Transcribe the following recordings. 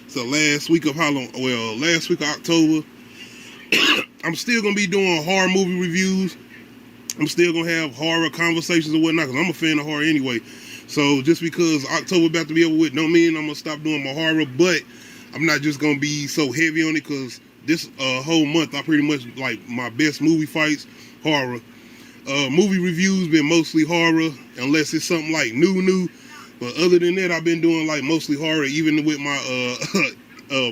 So last week of October, I'm still gonna be doing horror movie reviews. I'm still gonna have horror conversations and whatnot because I'm a fan of horror anyway. So just because October about to be over with, don't mean I'm gonna stop doing my horror. But I'm not just gonna be so heavy on it because this whole month I pretty much like my best movie fights horror. Movie reviews been mostly horror unless it's something like new. But other than that, I've been doing like mostly horror. Even with my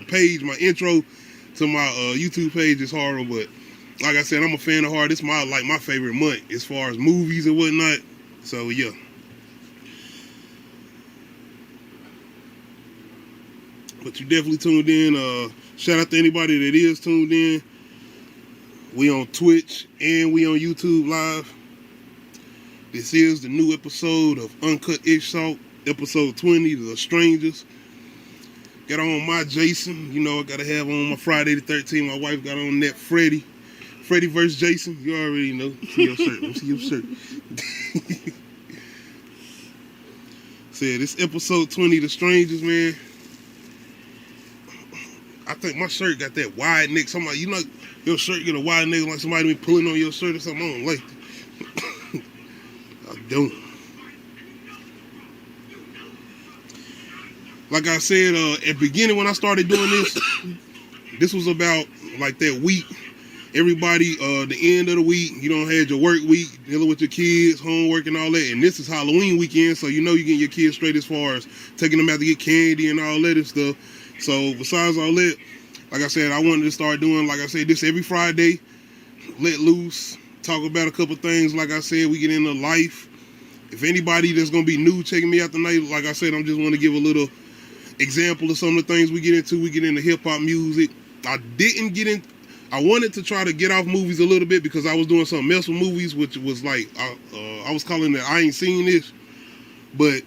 page, my intro to my YouTube page is horror. But like I said, I'm a fan of horror. This is my favorite month as far as movies and whatnot. So yeah. But you definitely tuned in. Shout out to anybody that is tuned in. We on Twitch and we on YouTube Live. This is the new episode of Uncut ISHHH Talk, episode 20, The Strangers. Got on my Jason. You know I gotta have on my Friday the 13th. My wife got on that Freddy versus Jason. You already know. See your shirt. Let me see your shirt. Said this episode 20, The Strangers, man. I think my shirt got that wide neck. Somebody, you know, your shirt get a wide neck like somebody been pulling on your shirt or something. I don't like it. I don't. Like I said, at the beginning when I started doing this was about like that week. Everybody, the end of the week, you don't have your work week, dealing with your kids, homework and all that. And this is Halloween weekend, so you know you're getting your kids straight as far as taking them out to get candy and all that and stuff. So besides all that, like I said, I wanted to start doing, like I said, this every Friday, let loose, talk about a couple things. Like I said, we get into life. If anybody that's going to be new checking me out tonight, like I said, I'm just want to give a little example of some of the things we get into. We get into hip-hop music. I wanted to try to get off movies a little bit because I was doing something else with movies, which was like, I was calling it I Ain't Seen This. But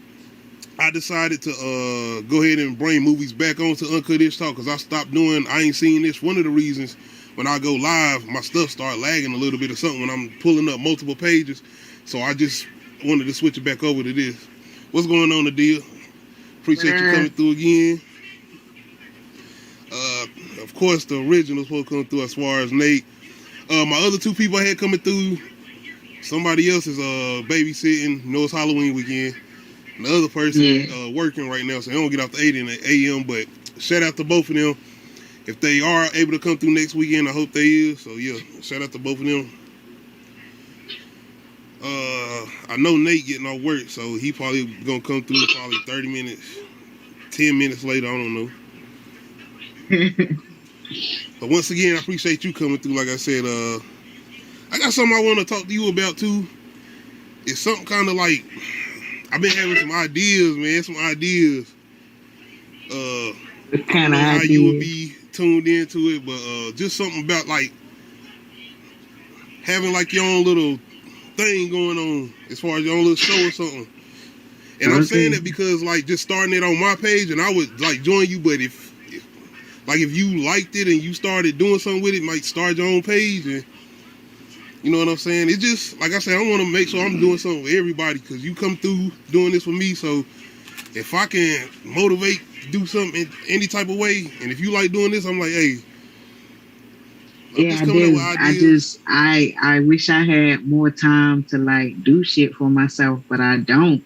I decided to go ahead and bring movies back onto Uncut ISHHH Talk because I stopped doing I Ain't Seen This. One of the reasons when I go live, my stuff start lagging a little bit or something when I'm pulling up multiple pages. So I just wanted to switch it back over to this. What's going on, Nadia? Appreciate you coming through again. Of course, the original supposed to come through as far as Nate. My other two people I had coming through, somebody else is babysitting. You know, it's Halloween weekend. The other person working right now, so they don't get off the 8 in the a.m. But shout out to both of them. If they are able to come through next weekend, I hope they is. So yeah, shout out to both of them. I know Nate getting off work, so he probably gonna come through probably 30 minutes, 10 minutes later. I don't know. But once again, I appreciate you coming through. Like I said, I got something I want to talk to you about too. It's something kind of like I've been having some ideas, man. Some ideas. Kind of how you would be tuned into it, but just something about like having like your own little thing going on as far as your own little show or something. And I'm saying that because like just starting it on my page, and I would like join you, but if you liked it and you started doing something with it, might start your own page, and you know what I'm saying? It's just, like I said, I want to make sure I'm doing something for everybody because you come through doing this for me. So if I can motivate to do something in any type of way, and if you like doing this, I'm like, hey. I wish I had more time to like do shit for myself, but I don't.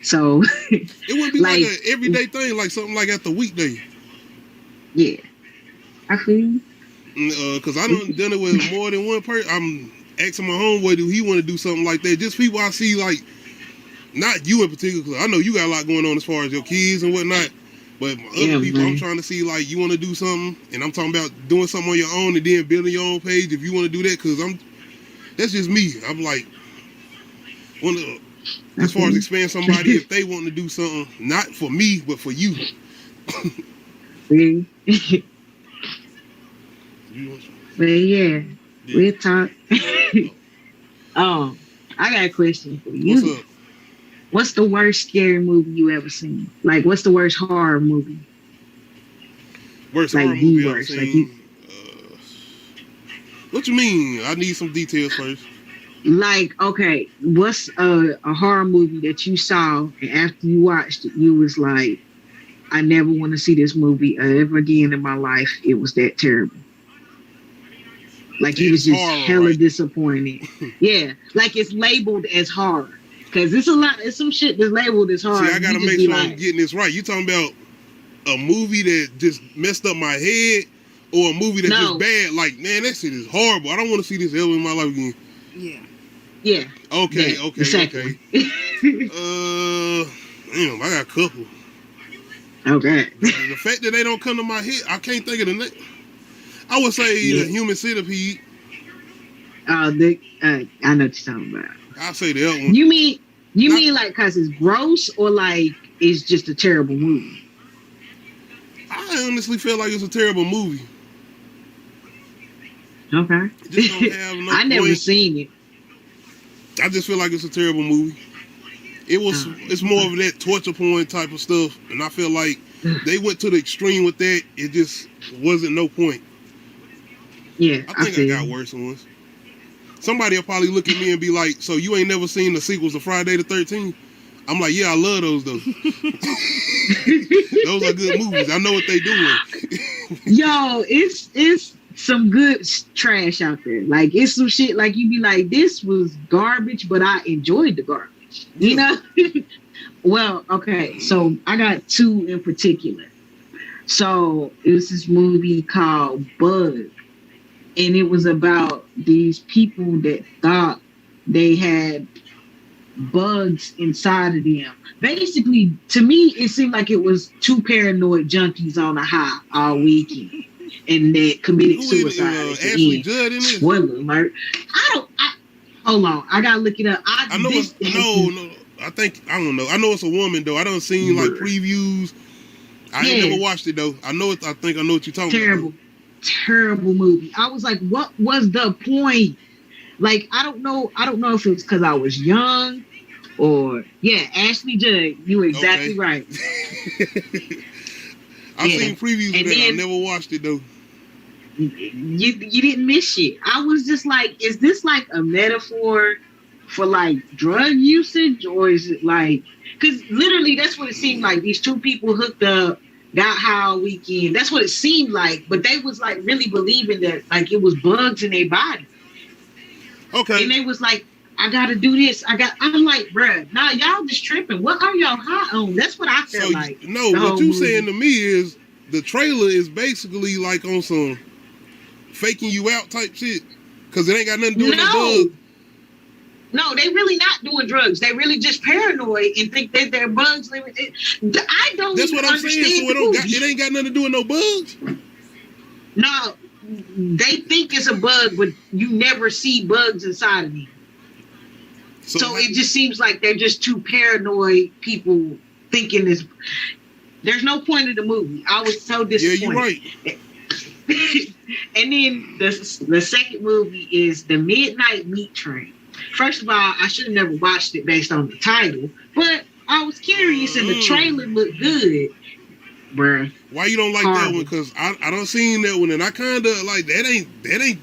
So it wouldn't be like an everyday thing, like something like at the weekday. Yeah, I feel you. Because I done it with more than one person. I'm asking my homeboy, do he want to do something like that? Just people I see, like, not you in particular, because I know you got a lot going on as far as your kids and whatnot. But other people, man. I'm trying to see, like, you want to do something, and I'm talking about doing something on your own and then building your own page if you want to do that, because that's just me. I'm like, as far as expand somebody, if they want to do something, not for me, but for you. But yeah, we'll talk. I got a question for you. What's up? What's the worst scary movie you ever seen? Like, what's the worst horror movie? Worst horror movie I've seen? What you mean? I need some details first. Like, okay, what's a horror movie that you saw and after you watched it, you was like, I never want to see this movie ever again in my life. It was that terrible. Like you was It's just horror, hella right? disappointed. Yeah, like it's labeled as horror because it's a lot. It's some shit that's labeled as horror. See, I gotta You just make be sure I'm like, getting this right. You talking about a movie that just messed up my head, or a movie that's just no, bad? Like, man, that shit is horrible. I don't want to see this ever in my life again. Yeah. yeah, Okay, that, okay, the second okay. one. Damn, I got a couple. Okay. The fact that they don't come to my head, I can't think of the name. I would say Yeah. the Human Centipede. I know what you're talking about. I'll say the other one. You mean Not- like because it's gross or like it's just a terrible movie? I honestly feel like it's a terrible movie. Okay. It just don't have no I never point. seen it. I just feel like it's a terrible movie. It's more of that torture porn type of stuff, and I feel like they went to the extreme with that. It just wasn't no point. Yeah, I think I got worse ones. Somebody will probably look at me and be like, "So you ain't never seen the sequels of Friday the 13th?" I'm like, "Yeah, I love those though. Those are good movies. I know what they doing." Yo, it's some good trash out there. Like it's some shit like you be like, this was garbage, but I enjoyed the garbage. You know? Well, okay, so I got two in particular. So it was this movie called Bug. And it was about these people that thought they had bugs inside of them. Basically, to me, it seemed like it was two paranoid junkies on a high all weekend. And they committed Who suicide at the Ashley end. Judd in this? Spoiler alert. Hold on. I gotta look it up. I know it's no. I don't know. I know it's a woman though. I don't seen like previews. I ain't never watched it though. I know it. I think I know what you're talking about. Terrible movie. I was like, what was the point? Like, I don't know if it was because I was young or Ashley Judd. You were exactly right. I've seen previews of that. I never watched it though. You didn't miss shit. I was just like, is this like a metaphor for like drug usage, or is it like? Because literally, that's what it seemed like. These two people hooked up, got high all weekend. That's what it seemed like. But they was like really believing that like it was bugs in their body. Okay. And they was like, I gotta do this. I'm like, bruh, nah, y'all just tripping. What are y'all high on? That's what I felt like. No, what you saying to me is the trailer is basically like on some faking you out type shit. Because it ain't got nothing to do with no bug. No, they really not doing drugs. They really just paranoid and think that they're bugs. I don't. That's what I'm saying. So it ain't got nothing to do with no bugs. No, they think it's a bug, but you never see bugs inside of them. So it just seems like they're just two paranoid people thinking this. There's no point of the movie. I was so disappointed. Yeah, you're right. And then the second movie is The Midnight Meat Train. First of all, I should have never watched it based on the title, but I was curious and the trailer looked good. Bruh. Why you don't like that one? Because I don't seen that one, and I kind of like that ain't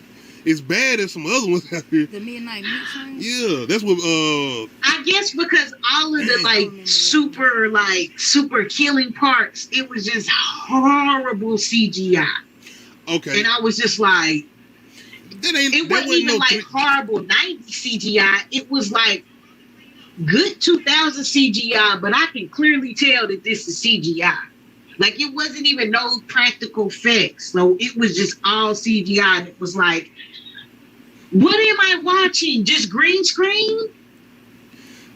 as bad as some other ones out here. The Midnight Meat Train? Yeah, that's what I guess because all of the super killing parts, it was just horrible CGI. Okay. And I was just like, it wasn't even like horrible 90s CGI. It was like good 2000 CGI, but I can clearly tell that this is CGI. Like it wasn't even no practical effects. So it was just all CGI. And it was like, what am I watching? Just green screen?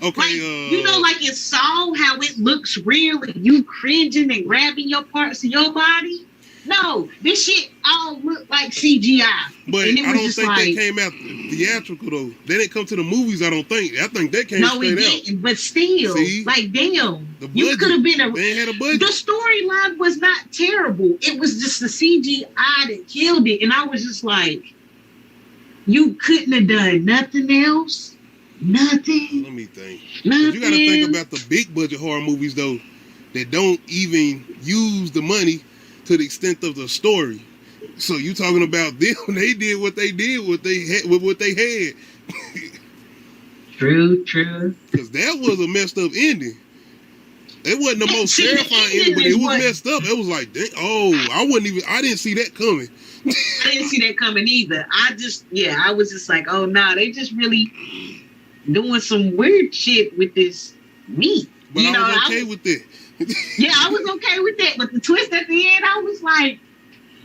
Okay. Like, like in Saw, how it looks real and you cringing and grabbing your parts of your body? No, this shit all looked like CGI. But I don't think that came out theatrical though. They didn't come to the movies. I don't think. I think that came straight out. No, it didn't. But still, like damn, you could have been They had a budget. The storyline was not terrible. It was just the CGI that killed it, and I was just like, you couldn't have done nothing else. Nothing. Let me think. Nothing. You got to think about the big budget horror movies though, that don't even use the money to the extent of the story. So you talking about them? They did what they did. What they had. With what they had. True, true. Because that was a messed up ending. It wasn't the most See, the terrifying ending, ending but is it was what- messed up. It was like, I didn't see that coming. I didn't see that coming either. I was just like, oh, nah, they just really doing some weird shit with this meat. But I was okay with that. Yeah, I was okay with that. But the twist at the end, I was like,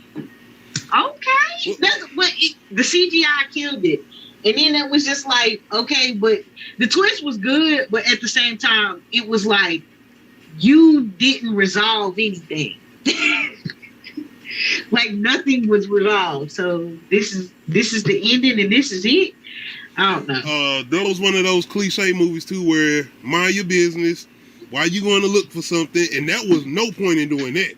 okay. The CGI killed it. And then it was just like, okay, but the twist was good, but at the same time, it was like, you didn't resolve anything. Like nothing was resolved. So this is the ending and this is it. I don't know. That was one of those cliche movies too, where mind your business. Why you going to look for something? And that was no point in doing that.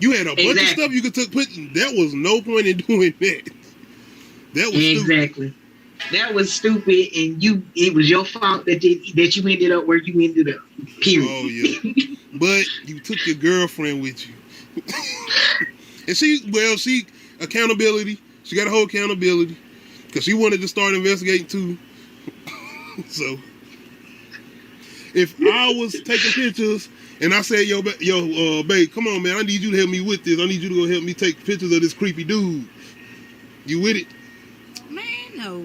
You had a bunch of stuff you could put. That was no point in doing that. That was exactly. Stupid. That was stupid, and it was your fault that you ended up where you ended up. Period. Oh yeah. But you took your girlfriend with you. And she accountability. She got a whole accountability because she wanted to start investigating too. So if I was taking pictures and I said, babe, come on, man, I need you to help me with this. I need you to go help me take pictures of this creepy dude. You with it? Man, no.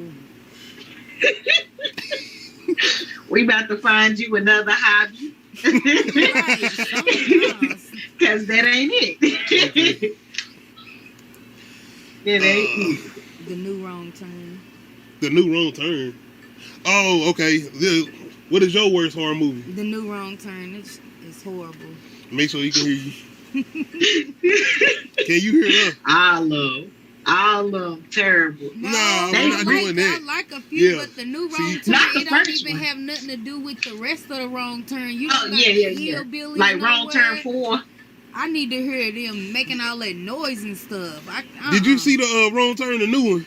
We about to find you another hobby. Because that ain't it. It ain't The New Wrong Turn. The New Wrong Turn. Oh, okay. What is your worst horror movie? The New Wrong Turn. It's horrible. Make sure he can hear you. Can you hear her? I love terrible. No, we're not doing that. I like a few, Yeah. but the New Wrong Turn, not the it don't first even one. have nothing to do with the rest of the Wrong Turn. You Oh, know, yeah. Hillbilly Like and Wrong all Turn that. 4. I need to hear them making all that noise and stuff. Did you see the Wrong Turn, the new one?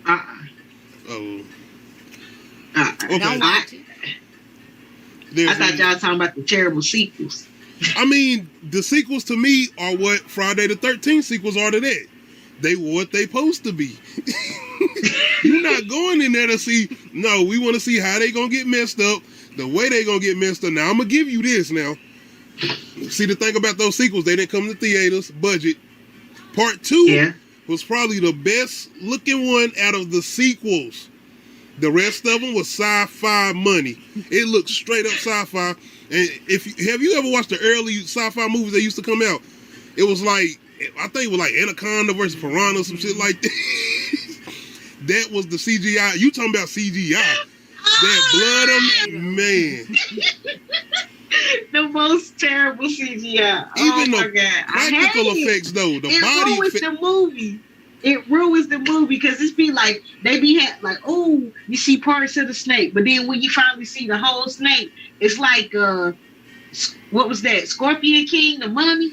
Oh. Okay. Don't watch it. I thought y'all talking about the terrible sequels. I mean, the sequels to me are what Friday the 13th sequels are to that. They what they supposed to be. You're not going in there to see. No, we want to see how they gonna get messed up, the way they gonna get messed up. Now I'm gonna give you this. Now, see the thing about those sequels, they didn't come to theaters. Budget. Part 2 was probably the best looking one out of the sequels. The rest of them was sci-fi money. It looked straight up sci-fi. And have you ever watched the early sci-fi movies that used to come out? It was like, I think it was like Anaconda versus Piranha, some shit like that. That was the CGI. You talking about CGI? That blood on man. The most terrible CGI. Even my the God. practical effects, though, It ruins the movie. It ruins the movie because it's be like they be oh, you see parts of the snake, but then when you finally see the whole snake, it's like what was that? Scorpion King, the mummy.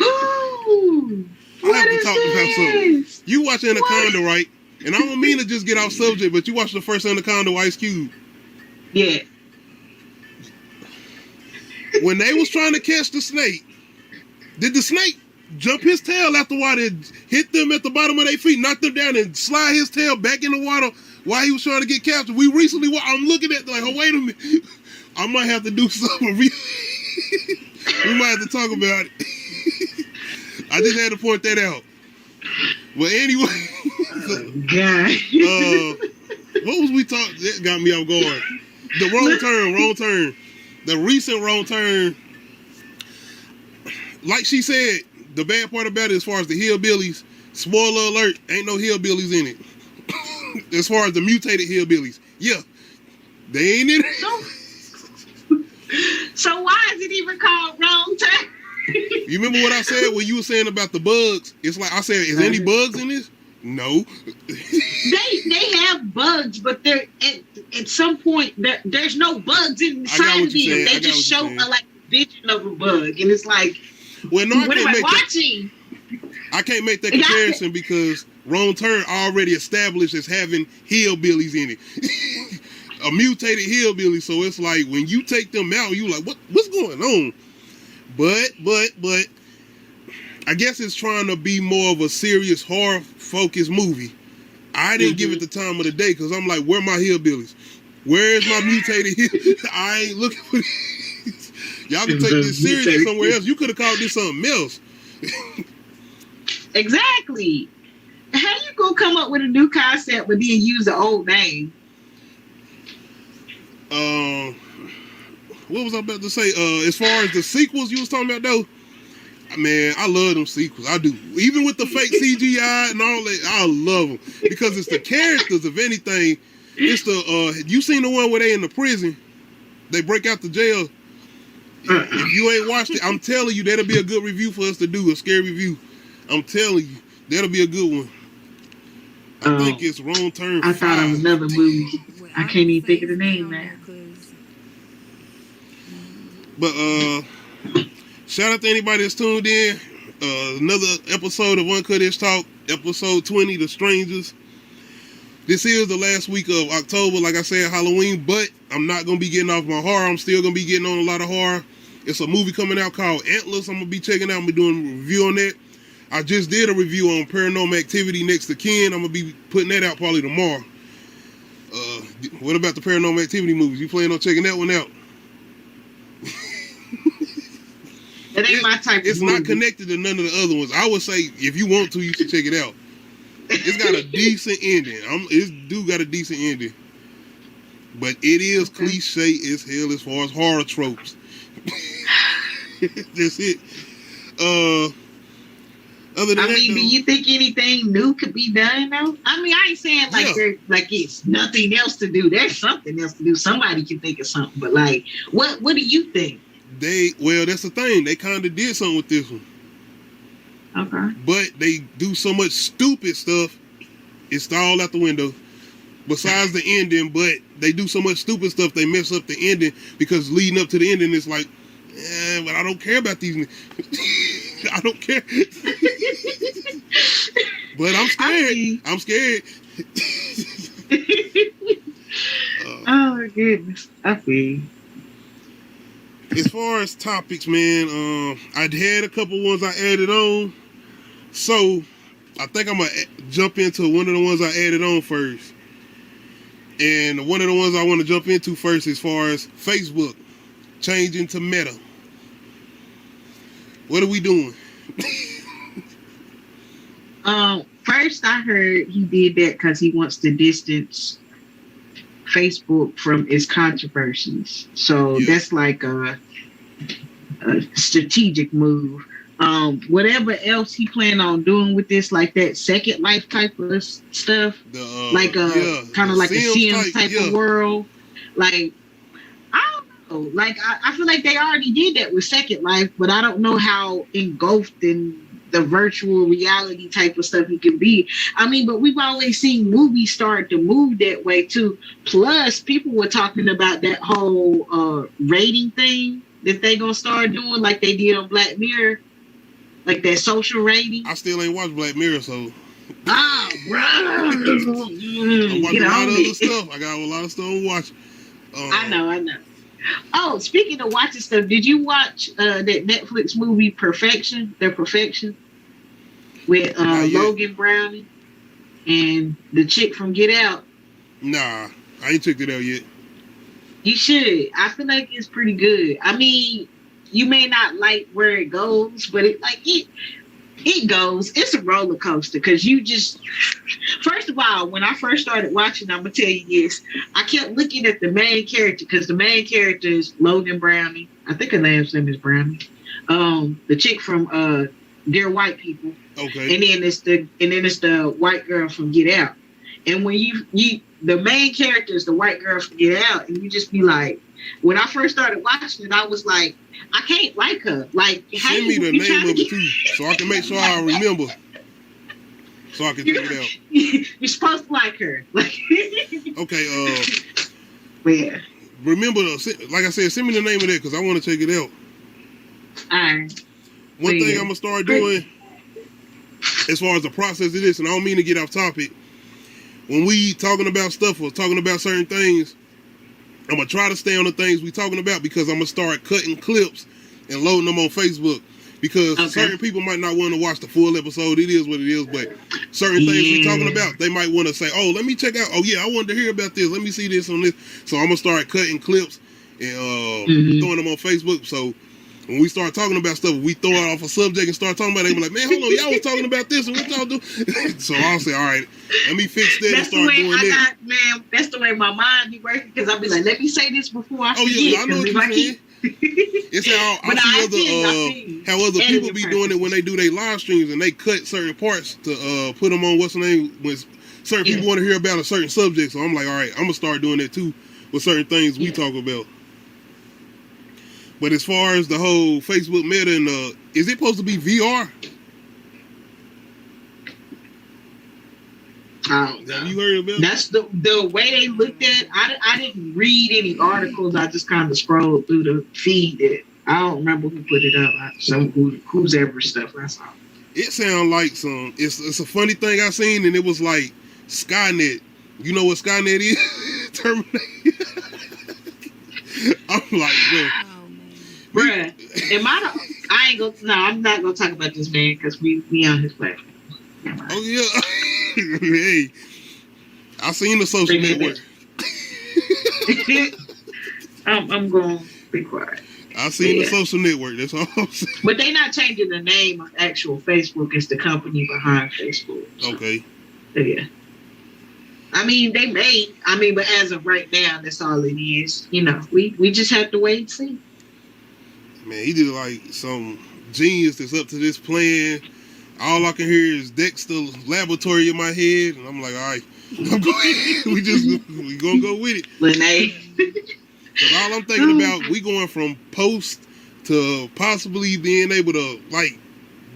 Ooh, I have to talk about something. You watch Anaconda, right? And I don't mean to just get off subject, but you watched the first Anaconda with Ice Cube. Yeah. When they was trying to catch the snake, did the snake jump his tail after the water, hit them at the bottom of their feet, knock them down, and slide his tail back in the water while he was trying to get captured? We recently, I'm looking at like, oh, wait a minute. I might have to do something. We might have to talk about it. I just had to point that out. Well, anyway. What was we talking? That got me off guard. The wrong turn. The recent wrong turn. Like she said, the bad part about it, as far as the hillbillies, spoiler alert, ain't no hillbillies in it. As far as the mutated hillbillies, yeah, they ain't in it. So why is it even called Wrong Turn? You remember what I said when you were saying about the bugs? It's like I said, is there any bugs in this? No. They have bugs, but they're at some point there's no bugs inside of them. They just show a vision of a bug, and it's like, well, no, what am I watching? I can't make that comparison because Wrong Turn already established as having hillbillies in it. A mutated hillbilly, so it's like when you take them out, you like, what's going on? But I guess it's trying to be more of a serious horror focused movie. I didn't give it the time of the day because I'm like, where are my hillbillies? Where is my mutated hill? I ain't looking for these. Y'all can take this seriously somewhere else. You could have called this something else. Exactly. How you gonna come up with a new concept but then use the old name? What was I about to say? As far as the sequels you was talking about though, man, I love them sequels. I do. Even with the fake CGI and all that, I love them because it's the characters. If anything, it's the you seen the one where they in the prison? They break out the jail. If you ain't watched it, I'm telling you, that'll be a good review for us to do, a scary review. I'm telling you, that'll be a good one. I think it's Wrong Turn 5. I thought it was another movie. I can't even think of the name now. But shout out to anybody that's tuned in. Another episode of Uncut ISHHH Talk, episode 20, The Strangers. This is the last week of October, like I said, Halloween, but I'm not going to be getting off my horror. I'm still going to be getting on a lot of horror. It's a movie coming out called Antlers. I'm going to be checking out. I'm going to be doing a review on that. I just did a review on Paranormal Activity Next to Kin. I'm going to be putting that out probably tomorrow. What about the Paranormal Activity movies? You plan on checking that one out? That ain't my type of movie. It's not connected to none of the other ones. I would say if you want to, you should check it out. It's got a decent ending. It do got a decent ending. But it is cliche as hell as far as horror tropes. That's it. Other than that, do you think anything new could be done though? I mean, I ain't saying like it's nothing else to do. There's something else to do. Somebody can think of something, but like, what do you think? That's the thing. They kind of did something with this one. Okay. But they do so much stupid stuff. It's all out the window. Besides the ending, but they do so much stupid stuff. They mess up the ending because leading up to the ending, it's like, but I don't care about these. I don't care. But I'm scared. I'm scared. Oh my goodness. I feel. As far as topics, man, I'd had a couple ones I added on. So I think I'm going to jump into one of the ones I added on first. And one of the ones I want to jump into first as far as Facebook changing to Meta. What are we doing? First I heard he did that because he wants to distance Facebook from its controversies. So that's like a strategic move. Whatever else he planned on doing with this, like that Second Life type of stuff, kind of like a Sims type of world. Like, I don't know. Like, I feel like they already did that with Second Life, but I don't know how engulfed in the virtual reality type of stuff it can be. I mean, but we've always seen movies start to move that way too. Plus, people were talking about that whole rating thing that they gonna start doing like they did on Black Mirror. Like that social rating. I still ain't watched Black Mirror, so. Oh, bro. I'm watching a lot of other stuff. I got a lot of stuff to watch. I know. Oh, speaking of watching stuff, did you watch that Netflix movie Perfection? The Perfection? With Logan Browning and the chick from Get Out? Nah, I ain't checked it out yet. You should. I feel like it's pretty good. I mean, you may not like where it goes, but it goes. It's a roller coaster because you just. First of all, when I first started watching, I'm gonna tell you this. I kept looking at the main character because the main character is Logan Browning. I think her last name is Browning. The chick from Dear White People. Okay. And then it's the white girl from Get Out. And when you the main character is the white girl from Get Out, and you just be like, when I first started watching it, I was like, I can't like her. Like, send me the name of it too, so I can make sure I remember, so I can check it out. You're supposed to like her. Like, okay. Yeah. Remember, like I said, send me the name of that because I want to check it out. All right. One thing I'm gonna start doing, as far as the process of this, and I don't mean to get off topic. When we talking about stuff or talking about certain things, I'm going to try to stay on the things we talking about because I'm going to start cutting clips and loading them on Facebook. because Okay. certain people might not want to watch the full episode. It is what it is, but certain things we talking about, they might want to say, "Oh, let me check out. Oh yeah, I wanted to hear about this. Let me see this on this." So I'm gonna start cutting clips and throwing them on Facebook. So when we start talking about stuff, we throw it off a subject and start talking about it. They be like, "Man, hold on, y'all was talking about this and what y'all do?" So I'll say, "All right, let me fix that and start doing that." Man, that's the way my mind be working, because I'll be like, let me say this before I Oh forget. yeah, I know what you're saying. It's how I see how other people be doing it when they do their live streams and they cut certain parts to put them on what's the name when certain people want to hear about a certain subject. So I'm like, all right, I'm gonna start doing that too with certain things we talk about. But as far as the whole Facebook Meta and is it supposed to be VR? Have you heard about it? That's the way they looked at it. I didn't read any articles. I just kind of scrolled through the feed. That I don't remember who put it up. Who's ever stuff I saw. It sounds like some. It's a funny thing I seen, and it was like Skynet. You know what Skynet is? Terminator. I'm like, bro. Bruh, I'm not gonna talk about this man because we on his platform. Oh yeah. Hey, I seen the social network. I'm going to be quiet. I seen the social network. That's all I'm saying. But they not changing the name of actual Facebook. It's the company behind Facebook. So. Okay. Yeah. I mean, but as of right now, that's all it is. You know, we just have to wait and see. Man, he did like some genius that's up to this plan. All I can hear is Dexter Laboratory in my head, and I'm like, all right, we gonna go with it. Lene. Because all I'm thinking about, we going from post to possibly being able to like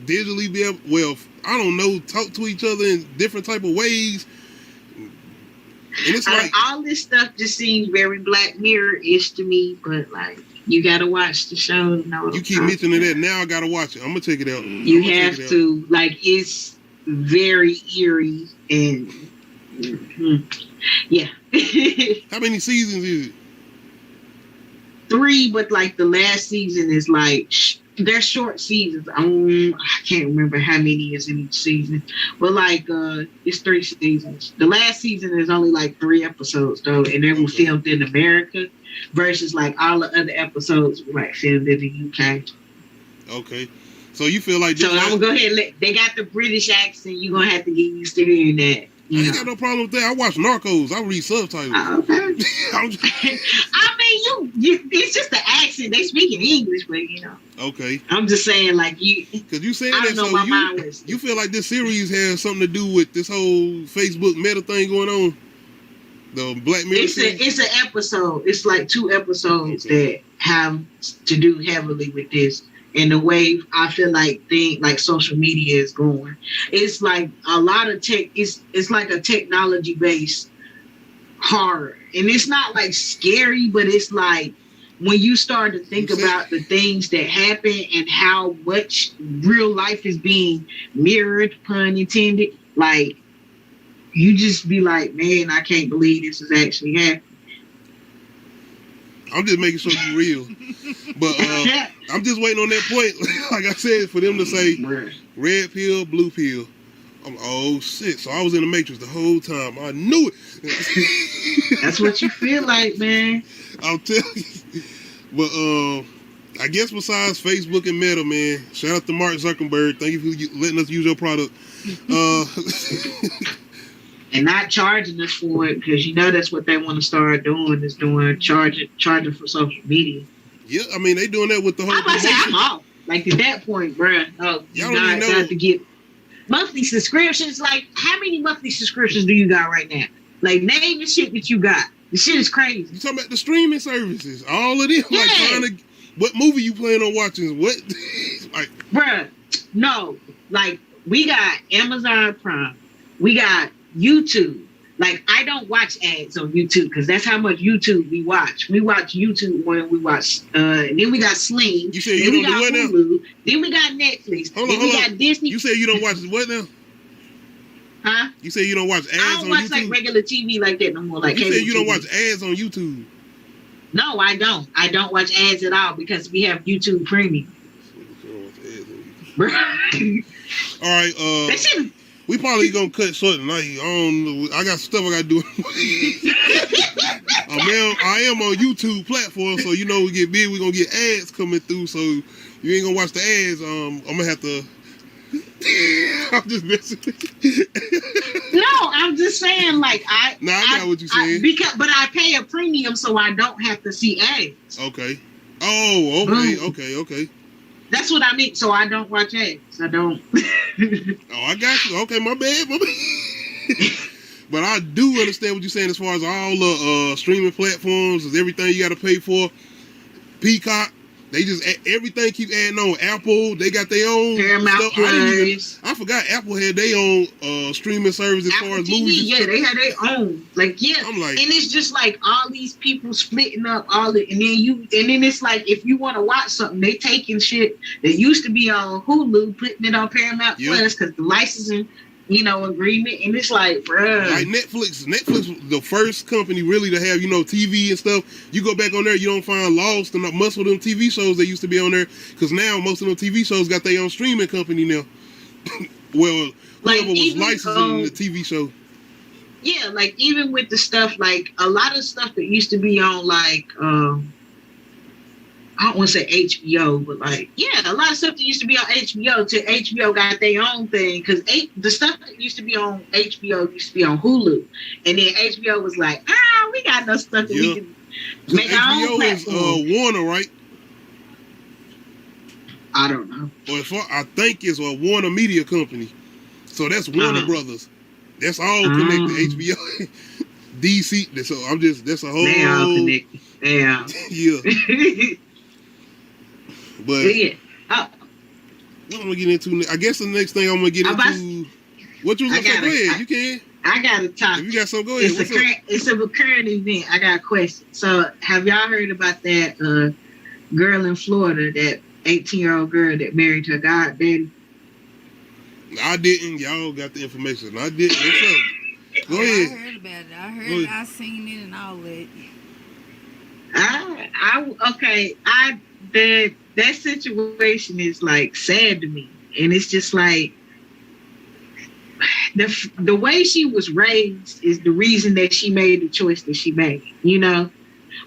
digitally be able, well, I don't know, talk to each other in different type of ways. And it's like all this stuff just seems very Black Mirror-ish to me, but like you gotta watch the show to know. You keep mentioning that, now I gotta watch it. I'm gonna check it out. You have to, like, it's very eerie and yeah. How many seasons is it? 3, but like the last season is like they're short seasons. I can't remember how many is in each season, but like it's 3 seasons. The last season is only like 3 episodes though, and they were filmed in America, versus like all the other episodes were like filmed in the UK. Okay, so you feel like this? So I'm gonna go ahead and they got the British accent. You're gonna have to get used to hearing that. I ain't got no problem with that. I watch Narcos. I read subtitles. Okay. I mean, you it's just the accent. They speak in English, but you know. Okay. I'm just saying, like you. Because you saying I that, don't know, so my mind was. You feel like this series has something to do with this whole Facebook Meta thing going on. The Black Mirror. It's an episode. It's like 2 episodes that have to do heavily with this. And the way I feel like social media is going, it's like a lot of tech. It's like a technology based horror, and it's not like scary, but it's like when you start to think about the things that happen and how much real life is being mirrored, pun intended. Like you just be like, man, I can't believe this is actually happening. I'm just making sure you're real. But I'm just waiting on that point, like I said, for them to say red pill, blue pill. Oh, shit. So I was in the Matrix the whole time. I knew it. That's what you feel like, man. I'll tell you. But I guess besides Facebook and Meta, man, shout out to Mark Zuckerberg. Thank you for letting us use your product. And not charging us for it, because you know that's what they want to start doing, is charging for social media. Yeah, I mean they doing that with the whole. I'm off. Like at that point, bruh. You got to get monthly subscriptions. Like how many monthly subscriptions do you got right now? Like name the shit that you got. The shit is crazy. You talking about the streaming services? All of them. Yeah. Like trying to. What movie you plan on watching? What? Like, bruh. No, like we got Amazon Prime. We got YouTube. Like I don't watch ads on YouTube because that's how much YouTube we watch. We watch YouTube when we watch. And then we got Sling. You said you don't do what Hulu, now? Then we got Netflix. Hold on. Got Disney. You said you don't watch what now? Huh? You say you don't watch ads on YouTube? I don't watch like regular TV like that no more. Like you said you don't watch ads on YouTube. No, I don't. I don't watch ads at all because we have YouTube Premium. Bro. All right, That shit. we probably gonna cut short tonight. I don't know. I got stuff I gotta do. I am on YouTube platform, so you know we get big. We gonna get ads coming through, so you ain't gonna watch the ads. I'm gonna have to. I'm just messing with you. No, I'm just saying, like I got what you're saying. But I pay a premium, so I don't have to see ads. Okay. Oh, okay, okay. That's what I mean. So I don't watch ads. I don't. Oh, I got you. Okay, my bad. But I do understand what you're saying as far as all the streaming platforms, is everything you got to pay for. Peacock, they just everything keep adding on. Apple, they got their own Paramount stuff. I forgot Apple had their own streaming service as Apple far as TV, movies. Yeah, they had their own. Like, yeah, I'm like, and it's just like all these people splitting up all it, and then it's like if you want to watch something, they taking shit that used to be on Hulu, putting it on Paramount Plus because the licensing, agreement, and it's like, bruh. Like Netflix was the first company really to have, TV and stuff. You go back on there, you don't find Lost and most of them TV shows that used to be on there, because now most of them TV shows got their own streaming company now. Well, whoever was licensing the TV show. Yeah, like even with the stuff, like a lot of stuff that used to be on, like, I don't want to say HBO, but like, yeah, a lot of stuff that used to be on HBO to HBO got their own thing, because the stuff that used to be on HBO used to be on Hulu, and then HBO was like, we got no stuff that we can make our own platform. HBO is Warner, right? I don't know. I think it's a Warner Media Company, so that's Warner Brothers. That's all connected. HBO, DC. That's a whole. They all connected. Yeah. Yeah. But yeah. What I'm gonna get into? I guess the next thing I'm gonna get into. What you was gonna say? Go ahead. You can. I got a topic. If you got something, go ahead. It's a current event. I got a question. So, have y'all heard about that girl in Florida, that 18-year-old girl that married her goddaddy? I didn't. Y'all got the information. I didn't. What's up? Go ahead. I heard about it. I seen it and all that. That situation is like sad to me, and it's just like the way she was raised is the reason that she made the choice that she made,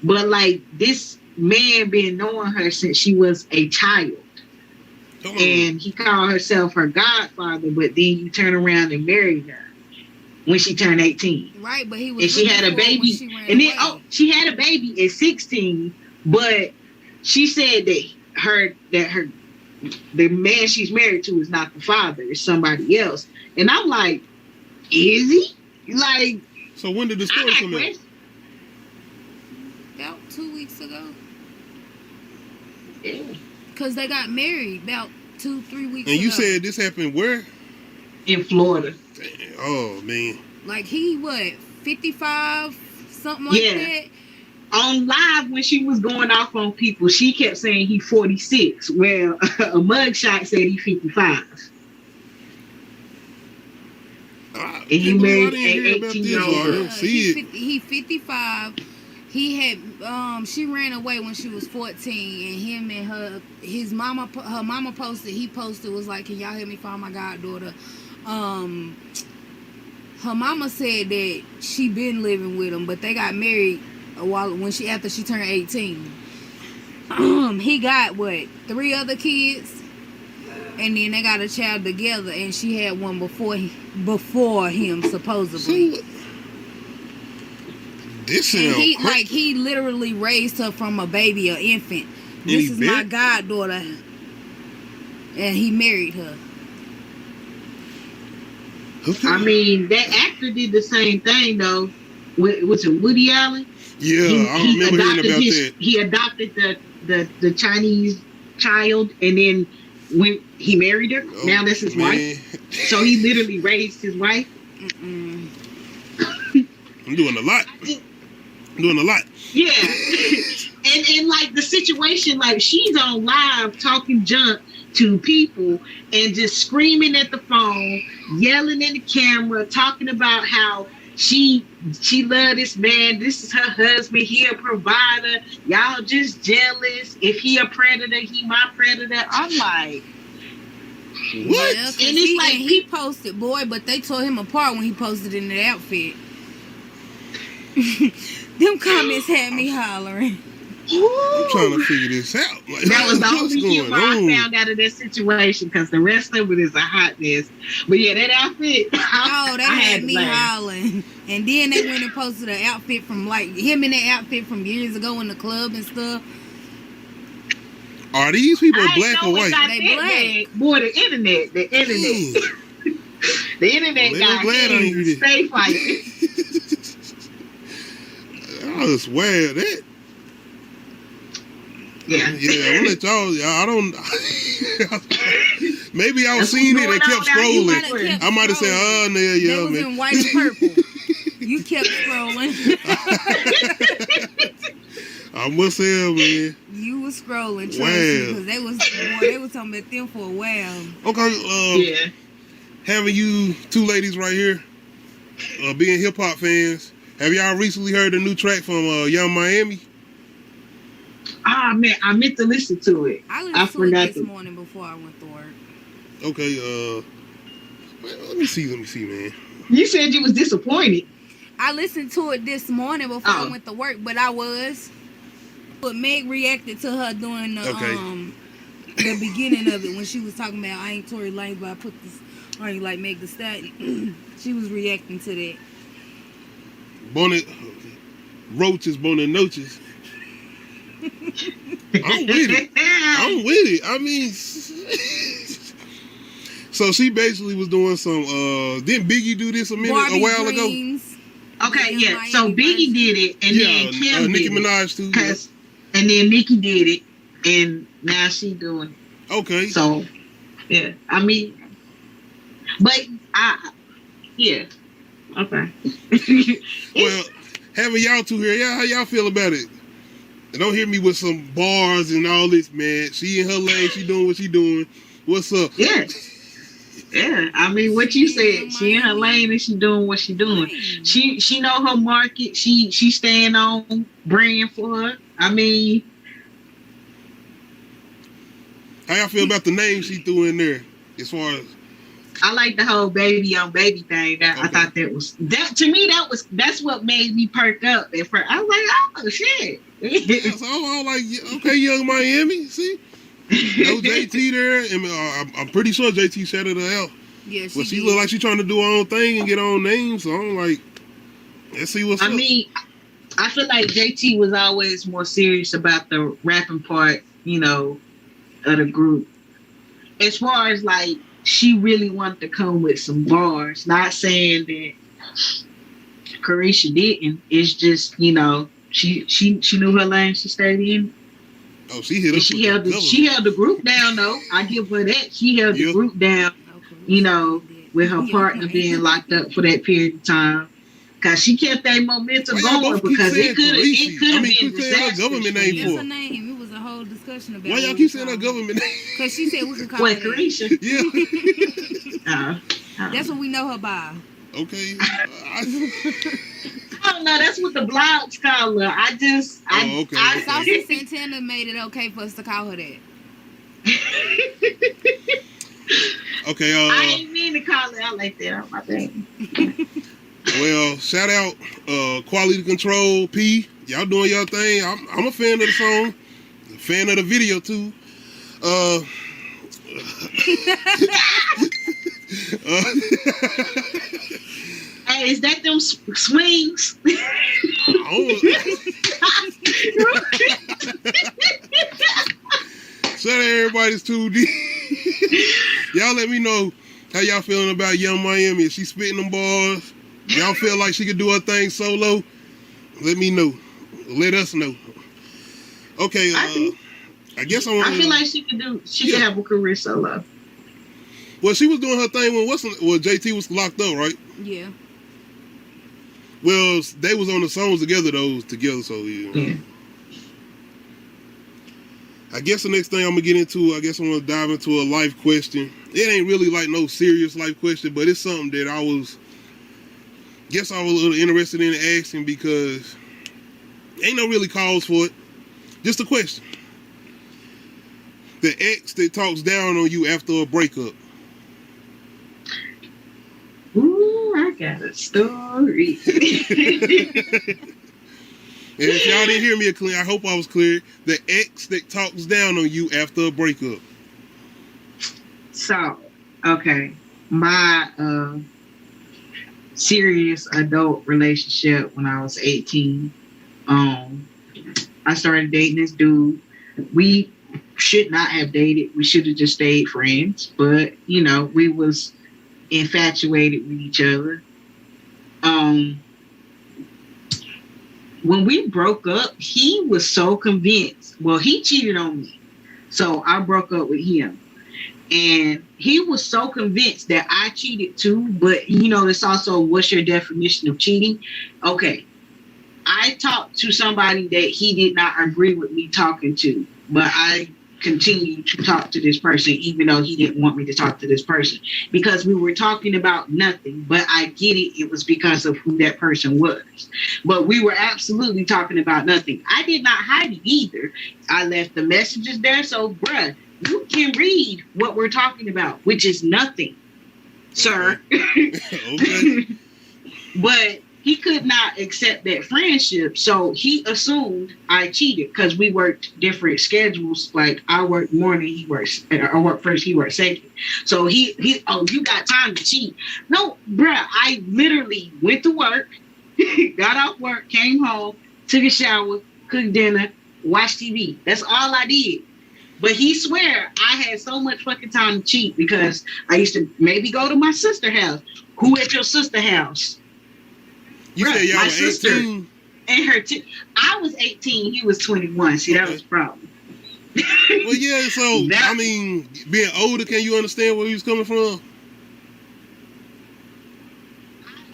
But like this man been knowing her since she was a child, and he called herself her godfather, but then you turn around and marry her when she turned 18. Right, but he was. And she had a baby, she had a baby at 16, but she said that the man she's married to is not the father, it's somebody else. And I'm like, is he? Like, so when did the story come out? About 2 weeks ago. Yeah. Because they got married about 2-3 weeks ago. And you said this happened where? In Florida. Damn. Oh, man. Like, he, 55? Something like that? On live, when she was going off on people, she kept saying he 46. Well, a mugshot said he 55. And he married an 18-year-old. He 55. He had she ran away when she was 14, and him and her mama posted. He posted, was like, "Can y'all help me find my goddaughter?" Her mama said that she been living with him, but they got married after she turned 18. He got 3 other kids, and then they got a child together, and she had one before him supposedly. So, this and he literally raised her from a baby, an infant. This is my goddaughter, and he married her. Okay. I mean, that actor did the same thing though. Was it Woody Allen? Yeah, I remember hearing about that. He adopted the Chinese child, and then when he married her, now that's his wife. So he literally raised his wife. Mm-mm. I'm doing a lot. Yeah. and like the situation, like she's on live talking junk to people and just screaming at the phone, yelling in the camera, talking about how she love this man. This is her husband. He a provider. Y'all just jealous. If he a predator, he my predator. I'm like, What? Yeah, 'cause And it's like he posted, boy, but they tore him apart when he posted in that outfit. Them comments had me hollering. I'm trying to figure this out. Like, That was the what's only going humor I on? found out of that situation because the rest of it is a hot mess. But yeah, that outfit. Oh, that I had to me laugh. hollering. And then they went and posted an outfit from like him in that outfit from years ago in the club and stuff. Are these people I black know or it white? got They that black. bad. Boy, the internet. The internet Well, got I'm glad I ain't hear hands. that. Stay fighting. I swear that. Yeah. Yeah, I'm gonna let y'all. I don't. Maybe I was That's seeing what's it and going kept on out here. You scrolling. might have kept I might have said, scrolling. "Oh, They yeah, was man." in white and purple. You kept scrolling. I must say, man. You was scrolling, trust Wow. me, because they was talking about them for a while. Okay, Yeah. having you two ladies right here, being hip hop fans, have y'all recently heard a new track from Young Miami? Ah, man, I meant to listen to it. I I listened to it forgot this to. morning before I went to work. Okay, let me see, man. You said you was disappointed. I listened to it this morning before I Oh. went to work, but I was. But Meg reacted to her doing the beginning of it when she was talking about I ain't Tory Lanez, but I put this on you like Meg Thee Stallion. She was reacting to that. Bonnet roaches, bonnet noches. I'm with it. I'm with it. I mean, so she basically was doing some. Didn't Biggie do this a while ago? Dreams. Okay, Young yeah. So Miami Biggie version. did it, and then Kim Nicki did it. Minaj too. Yeah. And then Nicki did it, and now she doing it. Okay. So, yeah. I mean, but yeah. Okay. Well, having y'all two here, how y'all feel about it? And don't hear me with some bars and all this, man. She in her lane, she doing what she doing. What's up? Yeah. Yeah. I mean, what you said. She in her lane and she doing what she doing. She know her market. She staying on brand for her. I mean, How y'all feel about the name she threw in there? As far as I like the whole baby on baby thing. I Okay. thought that to me that's what made me perk up at first. I was like, oh shit. so I'm like, okay, Young Miami, see? No JT there, and I'm pretty sure JT shouted her out. Yeah, But she did. look like she trying to do her own thing and get her own name, so I'm like, let's see what's up. I mean, I feel like JT was always more serious about the rapping part, of the group. As far as like, she really wanted to come with some bars. Not saying that Carisha didn't. It's just, she knew her lane. She stayed in. Oh, she hit us And she held the group down though. I give her that. She held the group down, with her partner being locked up for that period of time. Cause she kept that momentum Why y'all going both keep because saying it could Carisha? have been quit saying her disastrous. government name That's for. her name. It was a whole discussion about Why y'all what keep we saying her call it. government name? Because she said we could call What, her that. Carisha? Yeah. That's what we know her by. Okay. I don't know. That's what the blogs call her. Okay. Saucy Santana made it okay for us to call her that. Okay. I ain't mean to call her out like that. Oh, my bad. Well, shout out Quality Control P. Y'all doing your thing. I'm a fan of the song. A fan of the video too. Hey, is that them swings? Shout out everybody's 2D. Y'all let me know how y'all feeling about Young Miami. Is she spitting them bars? Y'all feel like she could do her thing solo? Let me know. Let us know. Okay, I guess I want. I feel like she could have a career solo. Well, she was doing her thing when JT was locked up, right? Yeah. Well, they was on the songs together, so yeah. I guess the next thing I'm gonna get into, I guess I'm gonna dive into a life question. It ain't really like no serious life question, but it's something that I was a little interested in asking because ain't no really cause for it. Just a question. The ex that talks down on you after a breakup, got a story. And if y'all didn't hear me clear, I hope I was clear. The ex that talks down on you after a breakup. So, okay, my serious adult relationship when I was 18. I started dating this dude. We should not have dated. We should have just stayed friends. But, you know, we was infatuated with each other. When we broke up, he was so convinced. Well, he cheated on me. So I broke up with him. And he was so convinced that I cheated too. But, you know, it's also, what's your definition of cheating? Okay. I talked to somebody that he did not agree with me talking to. But I continued to talk to this person, even though he didn't want me to talk to this person. Because we were talking about nothing. But I get it. It was because of who that person was. But we were absolutely talking about nothing. I did not hide it either. I left the messages there. So, bruh, you can read what we're talking about, which is nothing, sir. Okay. But he could not accept that friendship, so he assumed I cheated because we worked different schedules. Like I worked morning, I worked first, he worked second. So he you got time to cheat? No, bruh. I literally went to work, got off work, came home, took a shower, cooked dinner, watched TV. That's all I did. But he swear I had so much fucking time to cheat because I used to maybe go to my sister's house. Who at your sister's house? You Bruh, said y'all my were sister 18? and her I was 18, he was 21. See, that was the problem. Well, yeah, so, I mean, being older, can you understand where he was coming from?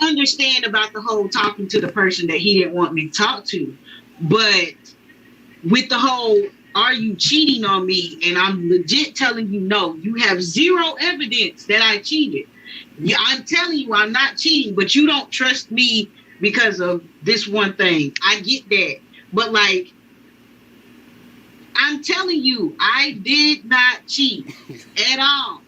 I understand about the whole talking to the person that he didn't want me to talk to. But with the whole, are you cheating on me? And I'm legit telling you, no, you have zero evidence that I cheated. Yeah, I'm telling you, I'm not cheating, but you don't trust me because of this one thing. I get that. But like, I'm telling you, I did not cheat at all.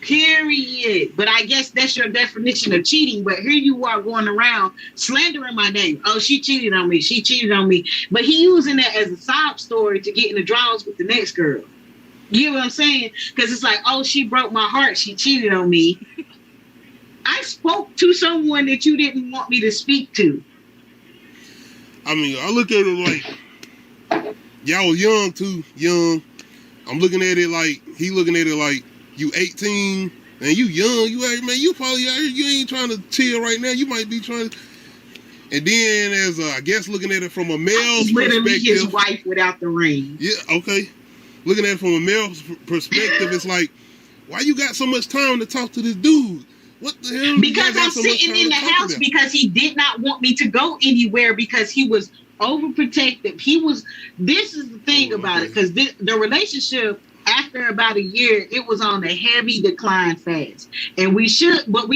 Period. But I guess that's your definition of cheating. But here you are going around slandering my name. Oh, she cheated on me. She cheated on me. But he using that as a sob story to get in the draws with the next girl. You know what I'm saying? Because it's like, oh, she broke my heart. She cheated on me. I spoke to someone that you didn't want me to speak to. I mean, I look at it like, y'all was young too, young. I'm looking at it like, he looking at it like, you 18 and you young, you probably out here, you ain't trying to chill right now. You might be trying to. And then as I guess looking at it from a male's literally perspective. His wife without the ring. Yeah, okay. Looking at it from a male's perspective, it's like, why you got so much time to talk to this dude? What the hell? Because I'm sitting in the house because he did not want me to go anywhere because he was overprotective. This is the thing about it, because the relationship, after about a year, it was on a heavy decline fast. And we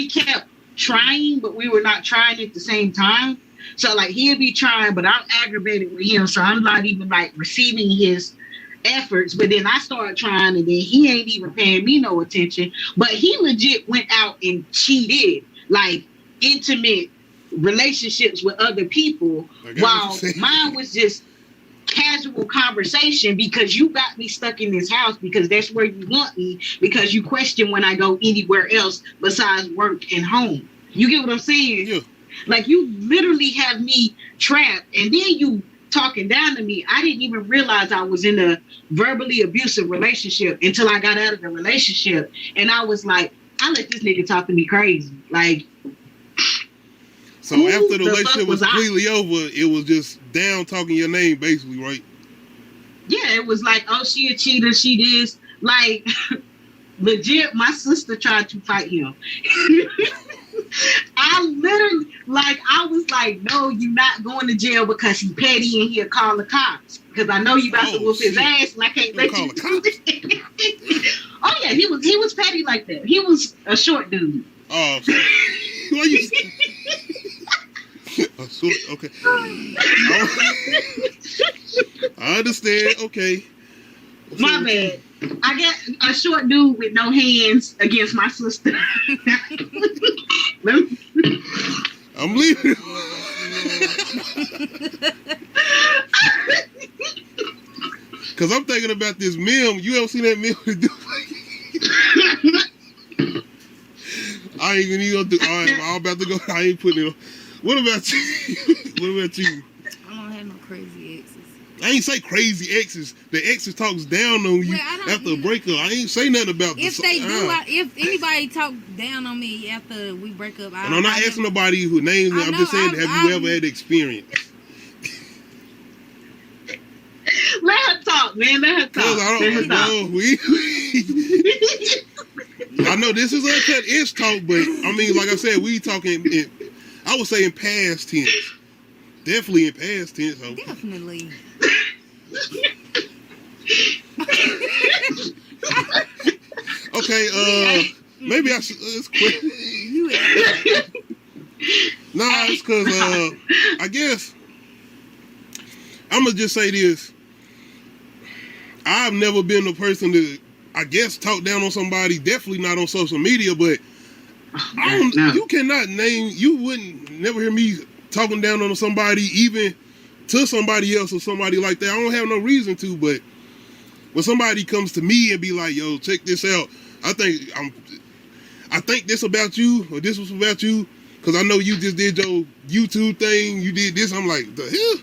kept trying, but we were not trying at the same time. So like he'll be trying, but I'm aggravated with him. So I'm not even like receiving his efforts. But then I started trying, and then he ain't even paying me no attention. But he legit went out and cheated, like intimate relationships with other people, while mine was just casual conversation because you got me stuck in this house because that's where you want me, because you question when I go anywhere else besides work and home. You get what I'm saying? Yeah. Like you literally have me trapped, and then you talking down to me. I didn't even realize I was in a verbally abusive relationship until I got out of the relationship, and I was like, I let this nigga talk to me crazy. Like, so after the relationship was completely over, it was just down talking your name, basically, right? Yeah, it was like, oh, she a cheater, she this. Like, legit, my sister tried to fight him. I literally, like, I was like, no, you're not going to jail because he petty and he'll call the cops. Because I know you about to whoop his ass and I can't let you do it. Oh, yeah, he was petty like that. He was a short dude. Oh, why you... Okay. I understand. Okay. My bad. I got a short dude with no hands against my sister. I'm leaving. Cause I'm thinking about this meme. You ever seen that meme? I ain't even do. I'm about to go. I ain't putting it on. What about you? What about you? I don't have no crazy exes. I ain't say crazy exes. The exes talks down on you after a breakup. I ain't say nothing about if they do. If anybody talk down on me after we break up, and I'm not asking nobody who names it. I'm just saying, have you ever had experience? Let her talk, man. Let her talk. I know this is Uncut ISHHH Talk, but I mean, like I said, we talking. I would say in past tense. Definitely in past tense. So. Definitely. Okay. Maybe I should. Let's quit. Nah, it's because I guess I'm gonna just say this. I've never been the person to, I guess, talk down on somebody. Definitely not on social media, but you cannot name. You wouldn't never hear me talking down on somebody, even to somebody else or somebody like that. I don't have no reason to, but when somebody comes to me and be like, "Yo, check this out," I think this about you, or this was about you, because I know you just did your YouTube thing. You did this. I'm like, the hell.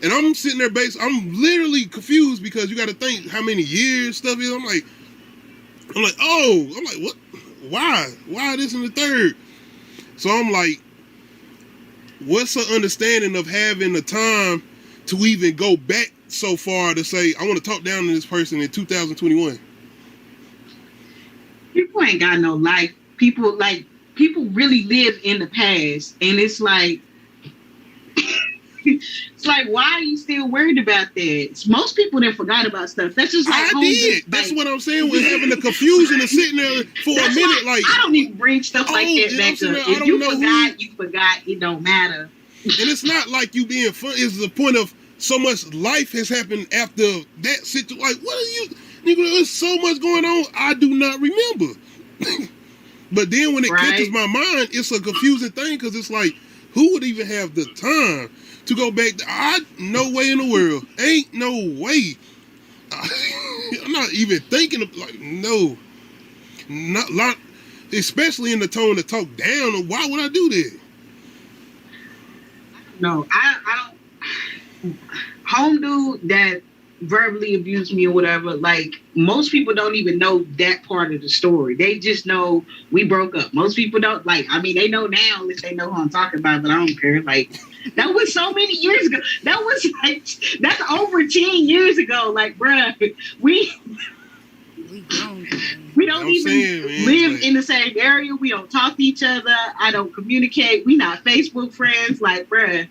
And I'm sitting there I'm literally confused because you got to think how many years stuff is. I'm like, what? Why this and the third? So I'm like, what's the understanding of having the time to even go back so far to say, I want to talk down to this person in 2021? People ain't got no life. People really live in the past. And it's like, why are you still worried about that? Most people done forgot about stuff. That's just like I did. That's what I'm saying. We're having the confusion of sitting there for a minute. Like, I don't even bring stuff like that back up. If you forgot, you forgot. It don't matter. And it's not like you being fun. It's the point of so much life has happened after that situation. Like, what are you? Nigga, there's so much going on. I do not remember. But then when it catches my mind, it's a confusing thing because it's like, who would even have the time to go back? No way in the world. Ain't no way. I'm not even thinking of, like, no. Not, especially in the tone to talk down. Why would I do that? No, I don't. Home dude that verbally abused me or whatever, like, most people don't even know that part of the story. They just know we broke up. Most people don't, like, I mean, they know now if they know who I'm talking about, but I don't care. Like, that was so many years ago. That's over 10 years ago. Like, bruh, we don't even live in the same area. We don't talk to each other. I don't communicate. We not Facebook friends. Like, bruh.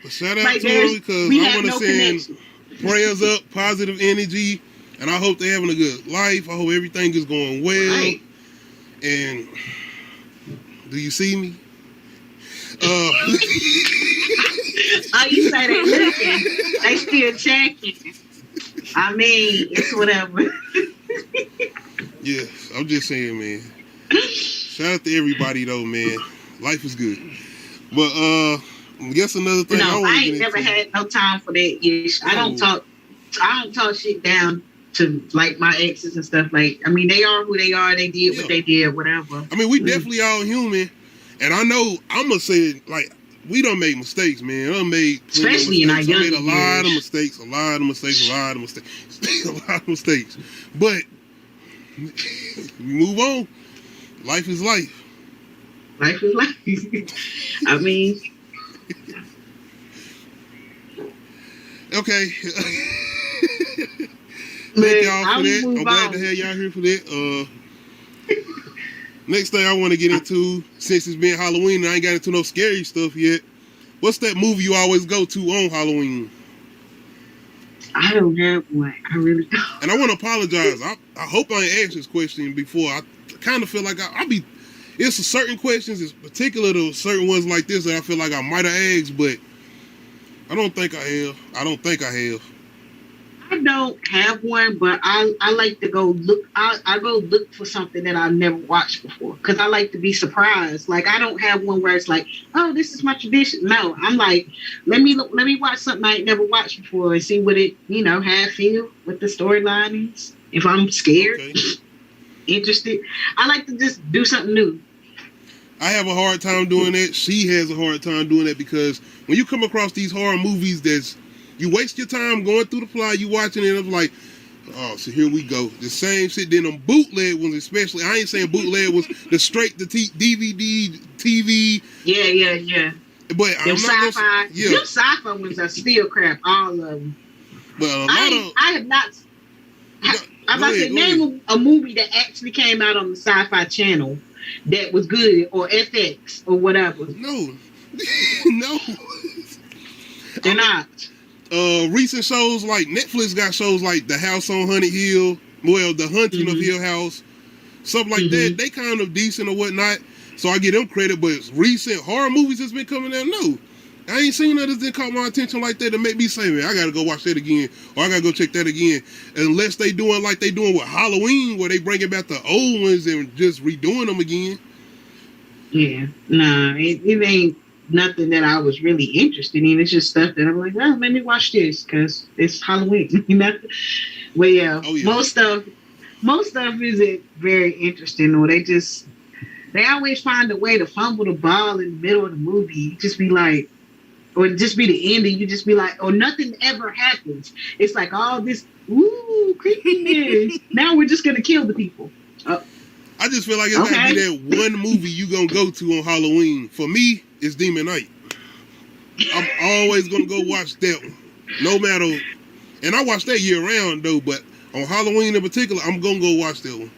But shout out to them because I want to send prayers up, positive energy, and I hope they're having a good life. I hope everything is going well. Right. And do you see me? Oh, you say they looking. They still checking. I mean, it's whatever. Yeah, I'm just saying, man. Shout out to everybody, though, man. Life is good. But, I guess another thing. No, I ain't never had no time for that ish. I don't talk shit down to, like, my exes and stuff. Like, I mean, they are who they are. They did what they did, whatever. I mean, we definitely all human. And I know, I'm going to say it, like, we done made mistakes, man. Especially in our young years. A lot of mistakes. But we move on. Life is life. Life is life. I mean... Okay. Thank y'all for that. I'm glad to have y'all here for that. Next thing I want to get into, since it's been Halloween and I ain't got into no scary stuff yet, what's that movie you always go to on Halloween? I don't have one. I really don't. And I want to apologize. I hope I ain't asked this question before. I kind of feel like it's certain questions, it's particular to certain ones like this that I feel like I might have asked, but I don't think I have. I don't have one, but I like to go look. I go look for something that I've never watched before because I like to be surprised. Like I don't have one where it's like, oh, this is my tradition. No, I'm like, let me watch something I ain't never watched before and see what it, how it feel, what the storyline is. If I'm scared, interested, I like to just do something new. I have a hard time doing that. She has a hard time doing that because when you come across these horror movies, you waste your time going through the plot, you watching it, and I'm like, oh, so here we go. The same shit. Then them bootleg ones, especially. I ain't saying bootleg was the straight the DVD, TV. Yeah. But them I'm not sci-fi. yeah. Them sci-fi ones are still crap. All of them. But I have not. I'm about to name a movie that actually came out on the Sci-Fi Channel that was good, or FX or whatever. No, no. They're not. Recent shows like Netflix got shows like The House on Haunted Hill, The Haunting of Hill House, stuff like that. They kind of decent or whatnot, so I give them credit. But recent horror movies that's been coming out, no, I ain't seen nothing that caught my attention like that to make me say, man, I gotta go watch that again, or I gotta go check that again. Unless they doing like they doing with Halloween, where they bringing back the old ones and just redoing them again. Yeah, nah, it ain't nothing that I was really interested in. It's just stuff that I'm like, oh, let me watch this because it's Halloween, Well, yeah, most stuff isn't very interesting, or they always find a way to fumble the ball in the middle of the movie. You just be like, or just be the ending. You just be like, or nothing ever happens. It's like all this, creepiness. Now we're just gonna kill the people. I just feel like it's gotta be that one movie you gonna go to on Halloween. For me, it's Demon Night. I'm always gonna go watch that one, no matter. And I watch that year round though, but on Halloween in particular, I'm gonna go watch that one.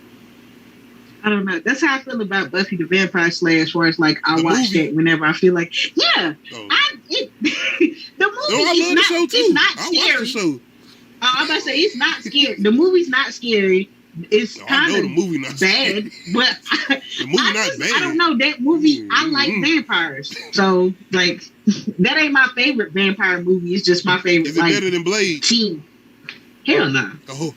I don't know. That's how I feel about Buffy the Vampire Slayer, where it's like I watch that whenever I feel like, the movie is not. The show too. It's not I scary. watch the show. I'm about to say it's not scary. The movie's not scary. It's kind of bad, but the movie not bad. I don't know that movie. I like vampires, so like that ain't my favorite vampire movie. It's just my favorite. Is it better than Blade? Team. Hell no. Oh.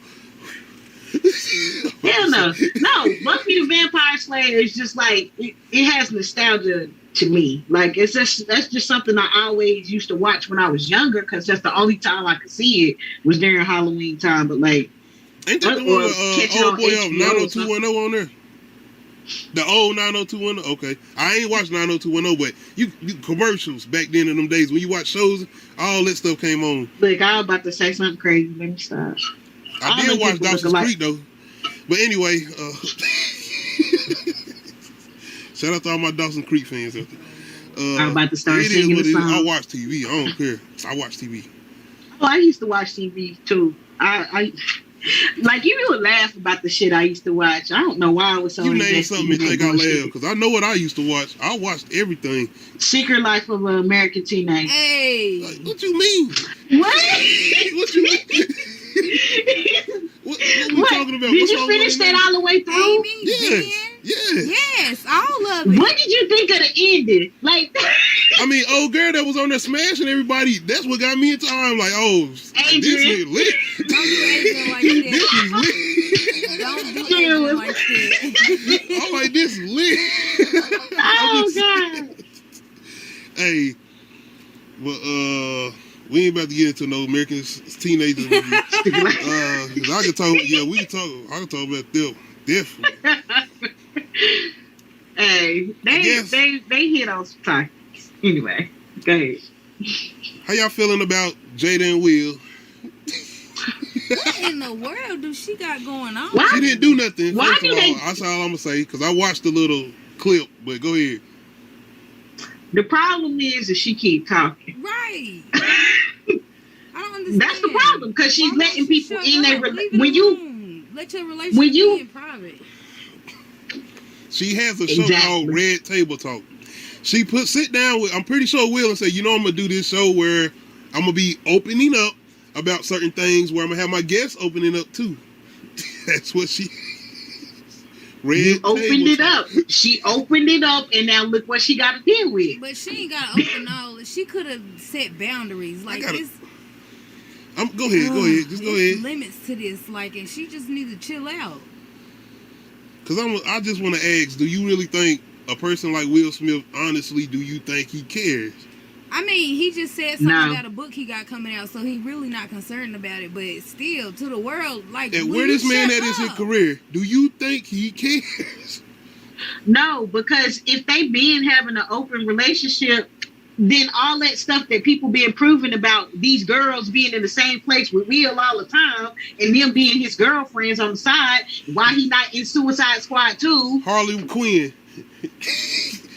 Hell no. No, Buffy the Vampire Slayer is just like it has nostalgia to me. Like that's just something I always used to watch when I was younger because that's the only time I could see it was during Halloween time. But like, ain't that the one with old boy of 90210 on there? The old 90210. Okay, I ain't watched 90210, but you commercials back then in them days when you watch shows, all that stuff came on. Look, I was about to say something crazy. Let me stop. I did watch Dawson's Creek though. But anyway, shout out to all my Dawson Creek fans out there. I'm about to start singing the song. I watch TV. I don't care. I watch TV. Oh, I used to watch TV too. I like you would laugh about the shit I used to watch. I don't know why I was so. You name something and think I laugh because I know what I used to watch. I watched everything. Secret Life of an American Teenager. Hey, like, what you mean? What? What you mean? What we talking about? Did you finish that all the way through? Yes, all of it. What did you think of the ending? Like, I mean, old girl that was on there smashing everybody. That's what got me into. I'm like, oh, this is lit. Don't do Adrian like that. This is lit. Don't do Adrian like that. I'm like, this is lit. Oh God. Hey, well, we ain't about to get into no American teenagers movie. Cause I can talk. Yeah, we can talk. I can talk about them. Definitely. Hey, they hit on some topics. Anyway, go ahead. How y'all feeling about Jada and Will? What in the world do she got going on? Why? She didn't do nothing. Why First of all, that's all I'm gonna say. Cause I watched the little clip. But go ahead. The problem is that she keep talking. Right. I don't understand. That's the problem because she's letting people in their when you let your relationship be in private. She has a show called Red Table Talk. She sit down with, I'm pretty sure Will, and say, you know, I'm gonna do this show where I'm gonna be opening up about certain things where I'm gonna have my guests opening up too. That's what she. You opened it up. She opened it up, and now look what she got to deal with. But she ain't got to open all. She could have set boundaries like this. Go ahead. Just go ahead. Limits to this, like, and she just needs to chill out. Cause I just want to ask, do you really think a person like Will Smith, honestly, do you think he cares? I mean, he just said something about a book he got coming out, so he really not concerned about it. But still, to the world, like, and where this man at in his career, do you think he cares? No, because if they been having an open relationship, then all that stuff that people been proving about these girls being in the same place with Will all the time and them being his girlfriends on the side, why he not in Suicide Squad 2? Harley Quinn.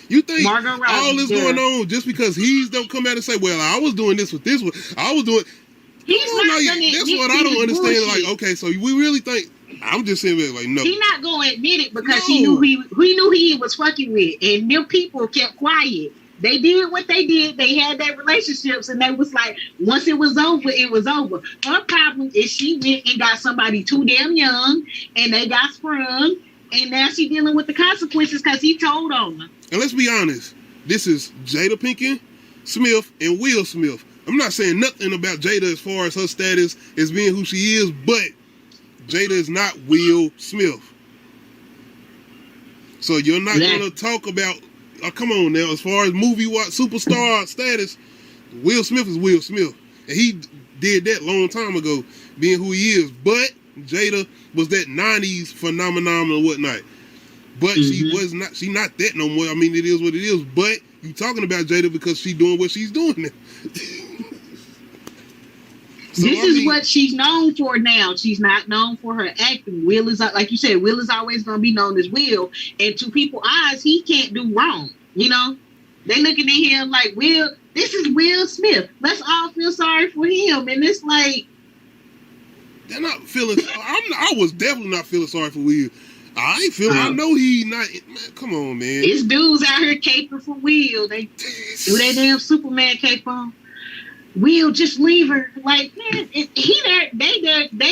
You think Margot Robbie, all this going on just because he's don't come out and say, well, I was doing this with this one. I was doing... He's not like, gonna that's admit what I don't understand. bullshit. Like, okay, so we really think... I'm just saying that, like, no. He not going to admit it because he knew he was fucking with. And them people kept quiet. They did what they did. They had their relationships, and they was like, once it was over, it was over. Her problem is she went and got somebody too damn young, and they got sprung, and now she dealing with the consequences because he told on her. And let's be honest, this is Jada Pinkett Smith and Will Smith. I'm not saying nothing about Jada as far as her status as being who she is, but Jada is not Will Smith. So you're not going to talk about... come on now, as far as movie superstar status, Will Smith is Will Smith. And he did that long time ago, being who he is. But Jada was that 90s phenomenon and whatnot. But she not that no more. I mean, it is what it is. But you talking about Jada because she doing what she's doing now. So, this is what she's known for now. She's not known for her acting. Will is, like you said, Will is always going to be known as Will. And to people's eyes, he can't do wrong. You know? They looking at him like, Will, this is Will Smith. Let's all feel sorry for him. And it's like... They're not feeling... I was definitely not feeling sorry for Will. I ain't feeling... I know he not... Man, come on, man. It's dudes out here caping for Will. They do their damn Superman cape on. Will, just leave her. Like, man, he there, they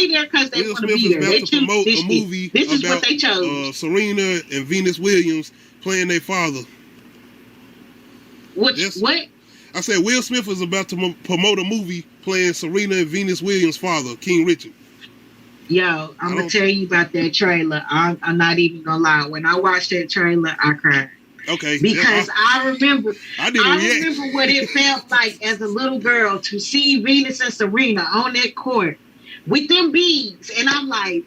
there because they want to be there. They choose promote a movie. This is about, what they chose. Serena and Venus Williams playing their father. What? I said Will Smith is about to promote a movie playing Serena and Venus Williams' father, King Richard. Yo, I'm gonna tell you about that trailer. I'm not even gonna lie. When I watched that trailer, I cried. Okay. Because I remember what it felt like as a little girl to see Venus and Serena on that court with them beads. And I'm like,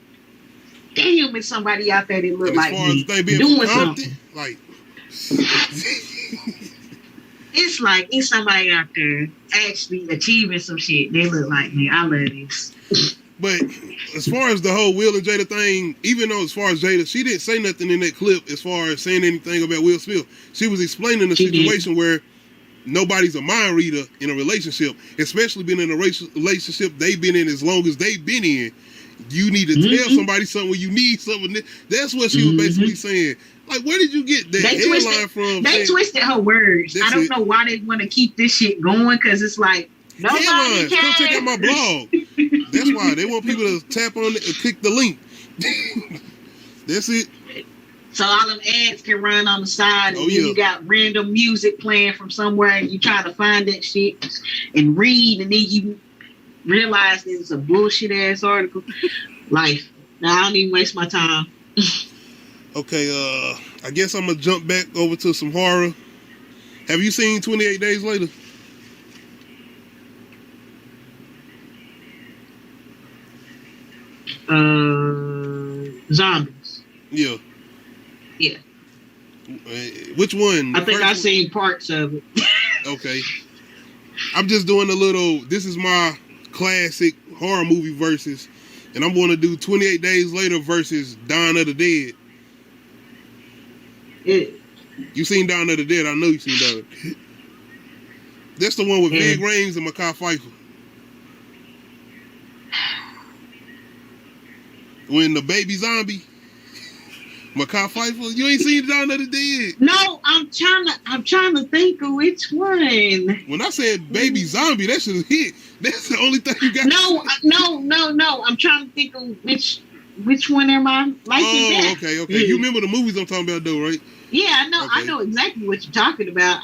damn, it's somebody out there that look like me doing something. Like, it's like it's somebody out there actually achieving some shit. They look like me. I love this. But as far as the whole Will and Jada thing, even though as far as Jada, she didn't say nothing in that clip as far as saying anything about Will Smith. She was explaining the situation where nobody's a mind reader in a relationship, especially being in a relationship they've been in as long as they've been in. You need to tell somebody something when you need something. That's what she was basically saying. Like, where did you get that headline from? They twisted her words. I don't know why they want to keep this shit going, because it's like, nobody cares. Come check out my blog. That's why they want people to tap on it and click the link. That's it. So all them ads can run on the side, and then you got random music playing from somewhere, and you try to find that shit and read, and then you realize it's a bullshit ass article. Life. Now I don't even waste my time. Okay, I guess I'm gonna jump back over to some horror. Have you seen 28 Days Later? Zombies. Yeah. Yeah. Which one? I think I've seen parts of it. Okay. I'm just doing a little, this is my classic horror movie versus, and I'm going to do 28 Days Later versus Dawn of the Dead. Yeah. You seen Dawn of the Dead? I know you seen Dawn of the Dead. That's the one with Big Rains and Mekhi Phifer. When the baby zombie, Mekhi Phifer, you ain't seen Dawn of the Dead? No, I'm trying to think of which one. When I said baby zombie, that should hit. That's the only thing you got. No. I'm trying to think of which one am I liking that? Okay. You remember the movies I'm talking about, though, right? Yeah, I know. Okay. I know exactly what you're talking about.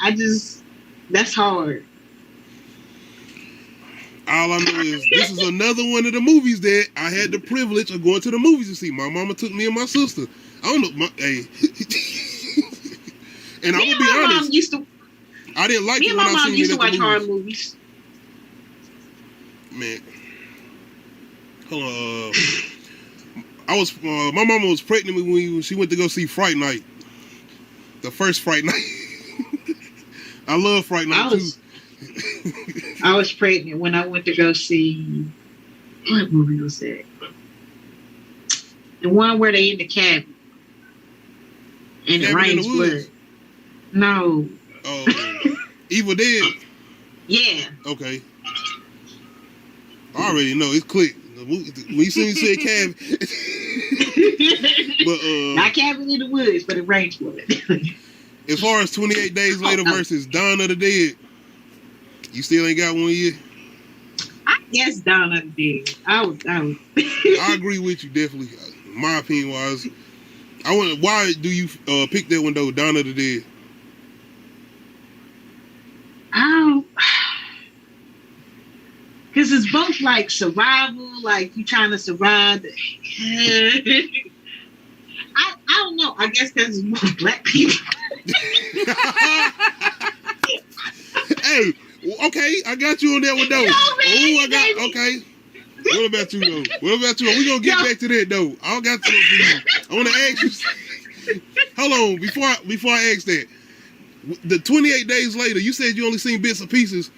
That's hard. All I know is this is another one of the movies that I had the privilege of going to the movies to see. My mama took me and my sister. I don't know, hey. And I'm gonna be honest. I didn't like it when I seen it used at to watch the horror movies. movies. Man, hold on. My mama was pregnant when she went to go see Fright Night. The first Fright Night. I love Fright Night too. I was pregnant when I went to go see, what movie was that? The one where they in the cabin. And it rains blood. No. Oh, Evil Dead? Yeah. Okay. I already know. It's click. When you see me say cabin. But, not Cabin in the Woods, but it rains blood. As far as 28 Days Later versus Dawn of the Dead, you still ain't got one yet? I guess Dawn of the Dead. I would. I agree with you, definitely. My opinion was, why do you pick that one though, Dawn of the Dead? Because it's both like survival, like you trying to survive. I don't know. I guess there's more black people. Hey, okay, I got you on that one though. Okay. What about you though? We're gonna get back to that though. I got something for you. I want to ask you. Hold on, before I ask that, the 28 Days Later, you said you only seen bits and pieces.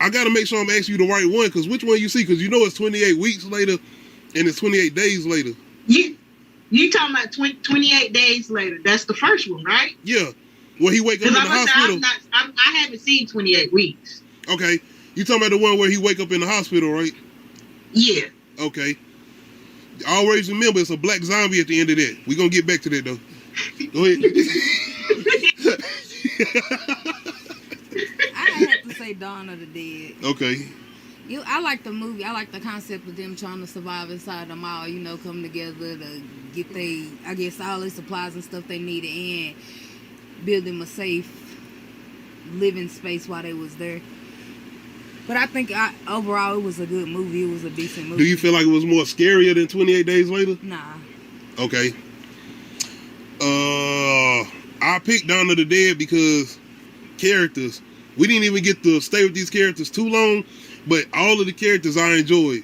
I got to make sure I'm asking you the right one, because which one you see? Because you know it's 28 weeks later, and it's 28 days later. You talking about 28 Days Later? That's the first one, right? Yeah. Well, he wake up in the hospital. I haven't seen 28 weeks. Okay. You talking about the one where he wake up in the hospital, right? Yeah. Okay. Always remember, it's a black zombie at the end of that. We're going to get back to that, though. Go ahead. I have to say Dawn of the Dead. Okay. I like the movie. I like the concept of them trying to survive inside the mall, coming together to get all their supplies and stuff they needed and build them a safe living space while they was there. But I think overall it was a good movie. It was a decent movie. Do you feel like it was more scarier than 28 Days Later? Nah. Okay. I picked Dawn of the Dead because characters. We didn't even get to stay with these characters too long, but all of the characters I enjoyed.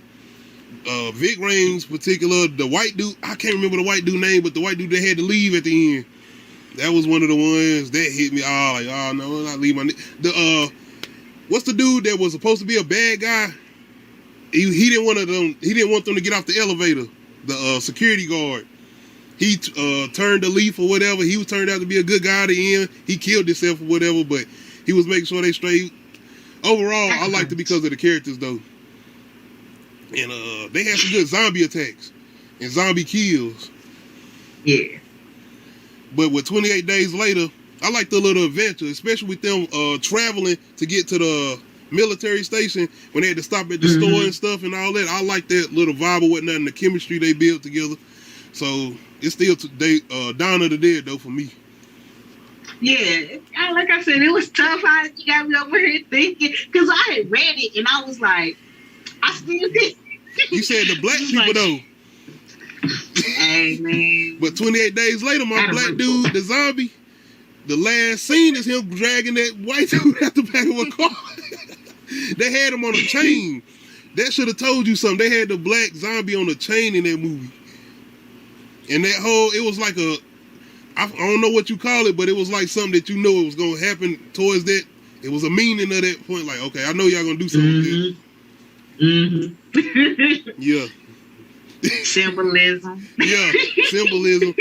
Vic Raines, particular, the white dude. I can't remember the white dude's name, but the white dude that had to leave at the end. That was one of the ones that hit me. Oh no, I'm not leaving my. What's the dude that was supposed to be a bad guy? He didn't want them. He didn't want them to get off the elevator. The security guard. He turned a leaf or whatever. He was turned out to be a good guy at the end. He killed himself or whatever, but he was making sure they straight. Overall, I liked it because of the characters though. And they had some good zombie attacks and zombie kills. Yeah. But with 28 Days Later, I like the little adventure, especially with them traveling to get to the military station when they had to stop at the store and stuff and all that. I like that little vibe or whatnot and the chemistry they built together. So it's still Dawn of the Dead though for me. Yeah, like I said, it was tough. You got me over here thinking because I had read it and I was like, I still did. You said the black people though. Hey man. But 28 Days Later, my black dude, the zombie, the last scene is him dragging that white dude out the back of a car. They had him on a chain. That should have told you something. They had the black zombie on a chain in that movie. And that it was like I don't know what you call it, but it was like something that you know it was going to happen towards that. It was a meaning of that point. Like, okay, I know y'all going to do something with this. Yeah. Symbolism. Yeah, symbolism.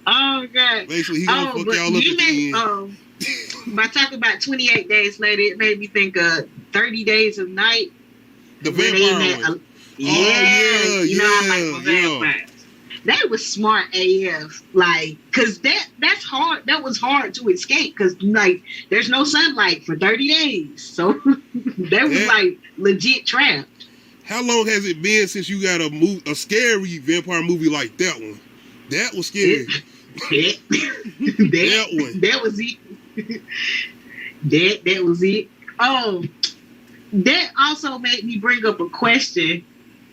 Oh, God. Basically, he going to fuck y'all up at the end. By talking about 28 Days Later, it made me think of 30 Days of Night. The vampire one. I like vampires. That was smart AF, like, cause that's hard. That was hard to escape, cause like there's no sunlight for 30 days, so that was like legit trapped. How long has it been since you got a scary vampire movie like that one? That was scary. That one. That was it. That was it. Oh, that also made me bring up a question,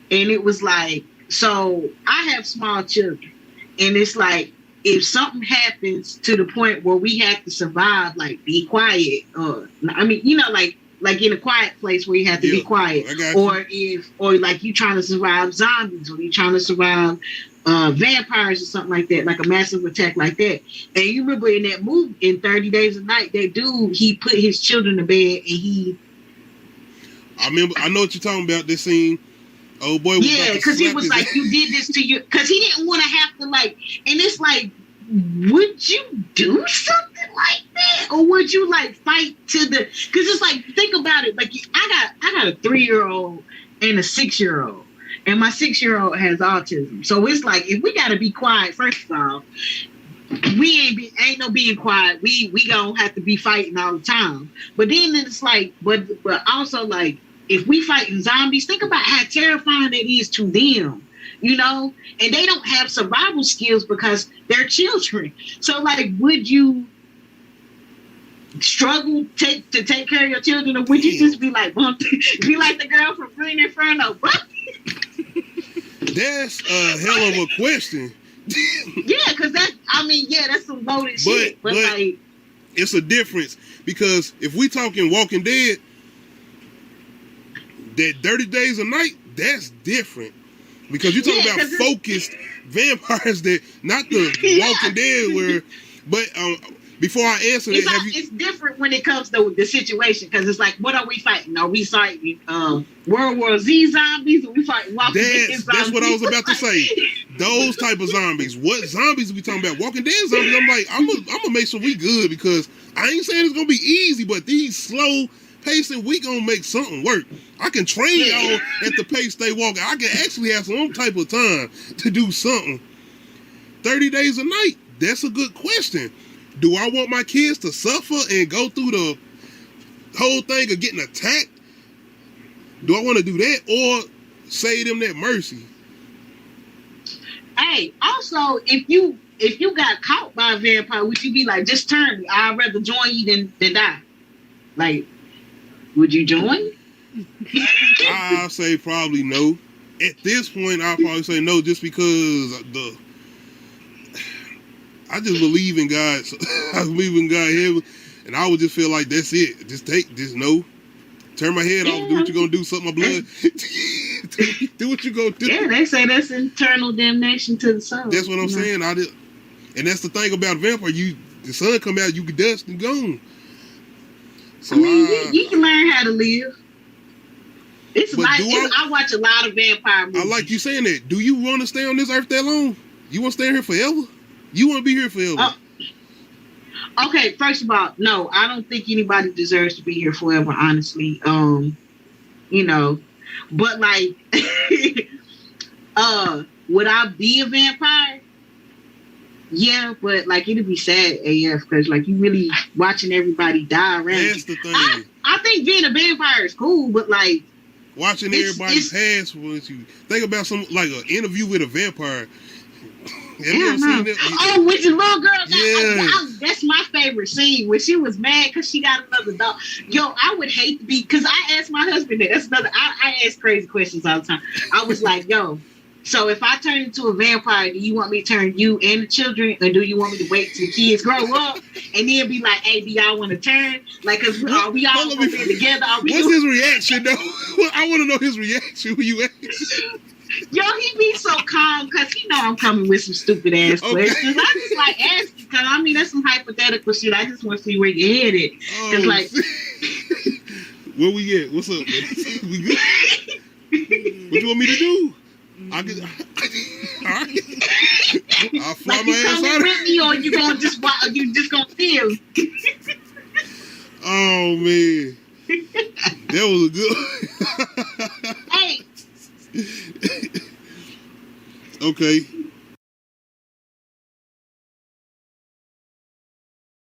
and it was like, so I have small children, and it's like, if something happens to the point where we have to survive, like be quiet, or I mean, like in a quiet place where you have to be quiet, or like you trying to survive zombies, or you trying to survive vampires or something like that, like a massive attack like that. And you remember in that movie, in 30 Days a Night, that dude, he put his children to bed, and he. I remember. I know what you're talking about. This scene. Oh boy, yeah, because he was like, you did this to you, because he didn't want to have to like, and it's like, would you do something like that, or would you like fight to the? Because it's like, think about it. Like, I got a 3-year-old and a 6-year-old, and my 6-year-old has autism. So it's like, if we gotta be quiet, first of all, we ain't no being quiet. We gonna have to be fighting all the time. But then it's like, but also like, if we fighting zombies, think about how terrifying that is to them, you know? And they don't have survival skills because they're children. So, like, would you struggle to take care of your children, or would you just be like, be like the girl from Green Inferno? That's a hell of a question. Yeah, because that's some loaded shit. But like, it's a difference, because if we talking Walking Dead, that 30 Days a Night, that's different. Because you're talking about focused vampires, that not the Walking Dead where. But before I answer that, it's different when it comes to the situation, because it's like, what are we fighting? Are we fighting World War Z zombies, or we fighting Walking Dead zombies? That's what I was about to say. Those type of zombies. What zombies are we talking about? Walking Dead zombies. I'm like, I'm gonna make sure we good, because I ain't saying it's gonna be easy, but these slow pacing, we gonna make something work. I can train y'all at the pace they walk. I can actually have some type of time to do something. 30 Days a Night. That's a good question. Do I want my kids to suffer and go through the whole thing of getting attacked? Do I want to do that, or save them that mercy? Hey, also, if you got caught by a vampire, would you be like, just turn me? I'd rather join you than die. Like, would you join? I'll say probably no. At this point, I'll probably say no, just because I just believe in God. I believe in God heaven, and I would just feel like that's it. Just no. Turn my head off. Do what you're gonna do. Suck my blood. Do what you gonna do. Yeah, they say that's eternal damnation to the soul. That's what I'm saying. And that's the thing about vampire. The sun come out, you get dust and gone. So you can learn how to live. I watch a lot of vampire movies. I like you saying that. Do you want to stay on this earth that long? You want to stay here forever? You want to be here forever? Okay, first of all, no, I don't think anybody deserves to be here forever, honestly. You know, but like, would I be a vampire? Yeah, but like, it'd be sad AF, because like, you really watching everybody die around you. That's the thing. I think being a vampire is cool, but like, watching everybody pass with you. Think about like an interview with a vampire. Have you ever seen that? Oh, with the little girl. Yeah. That's my favorite scene, when she was mad because she got another dog. Yo, I would hate to be, because I asked my husband that. That's another. I ask crazy questions all the time. I was like, yo, so if I turn into a vampire, do you want me to turn you and the children, or do you want me to wait till the kids grow up and then be like, hey, do y'all want to turn? Like, cause are we all gonna be together? What's his reaction though? I want to know his reaction when you ask. Yo, he be so calm because he know I'm coming with some stupid ass questions. I just like asking, because I mean, that's some hypothetical shit. I just want to see where you're headed. It's like, where we at? What's up, man? We good? What you want me to do? I can. All right. I'll fly like, my you ass coming out. with me, or you gonna just gonna feel? Oh man, that was a good. Hey. Okay.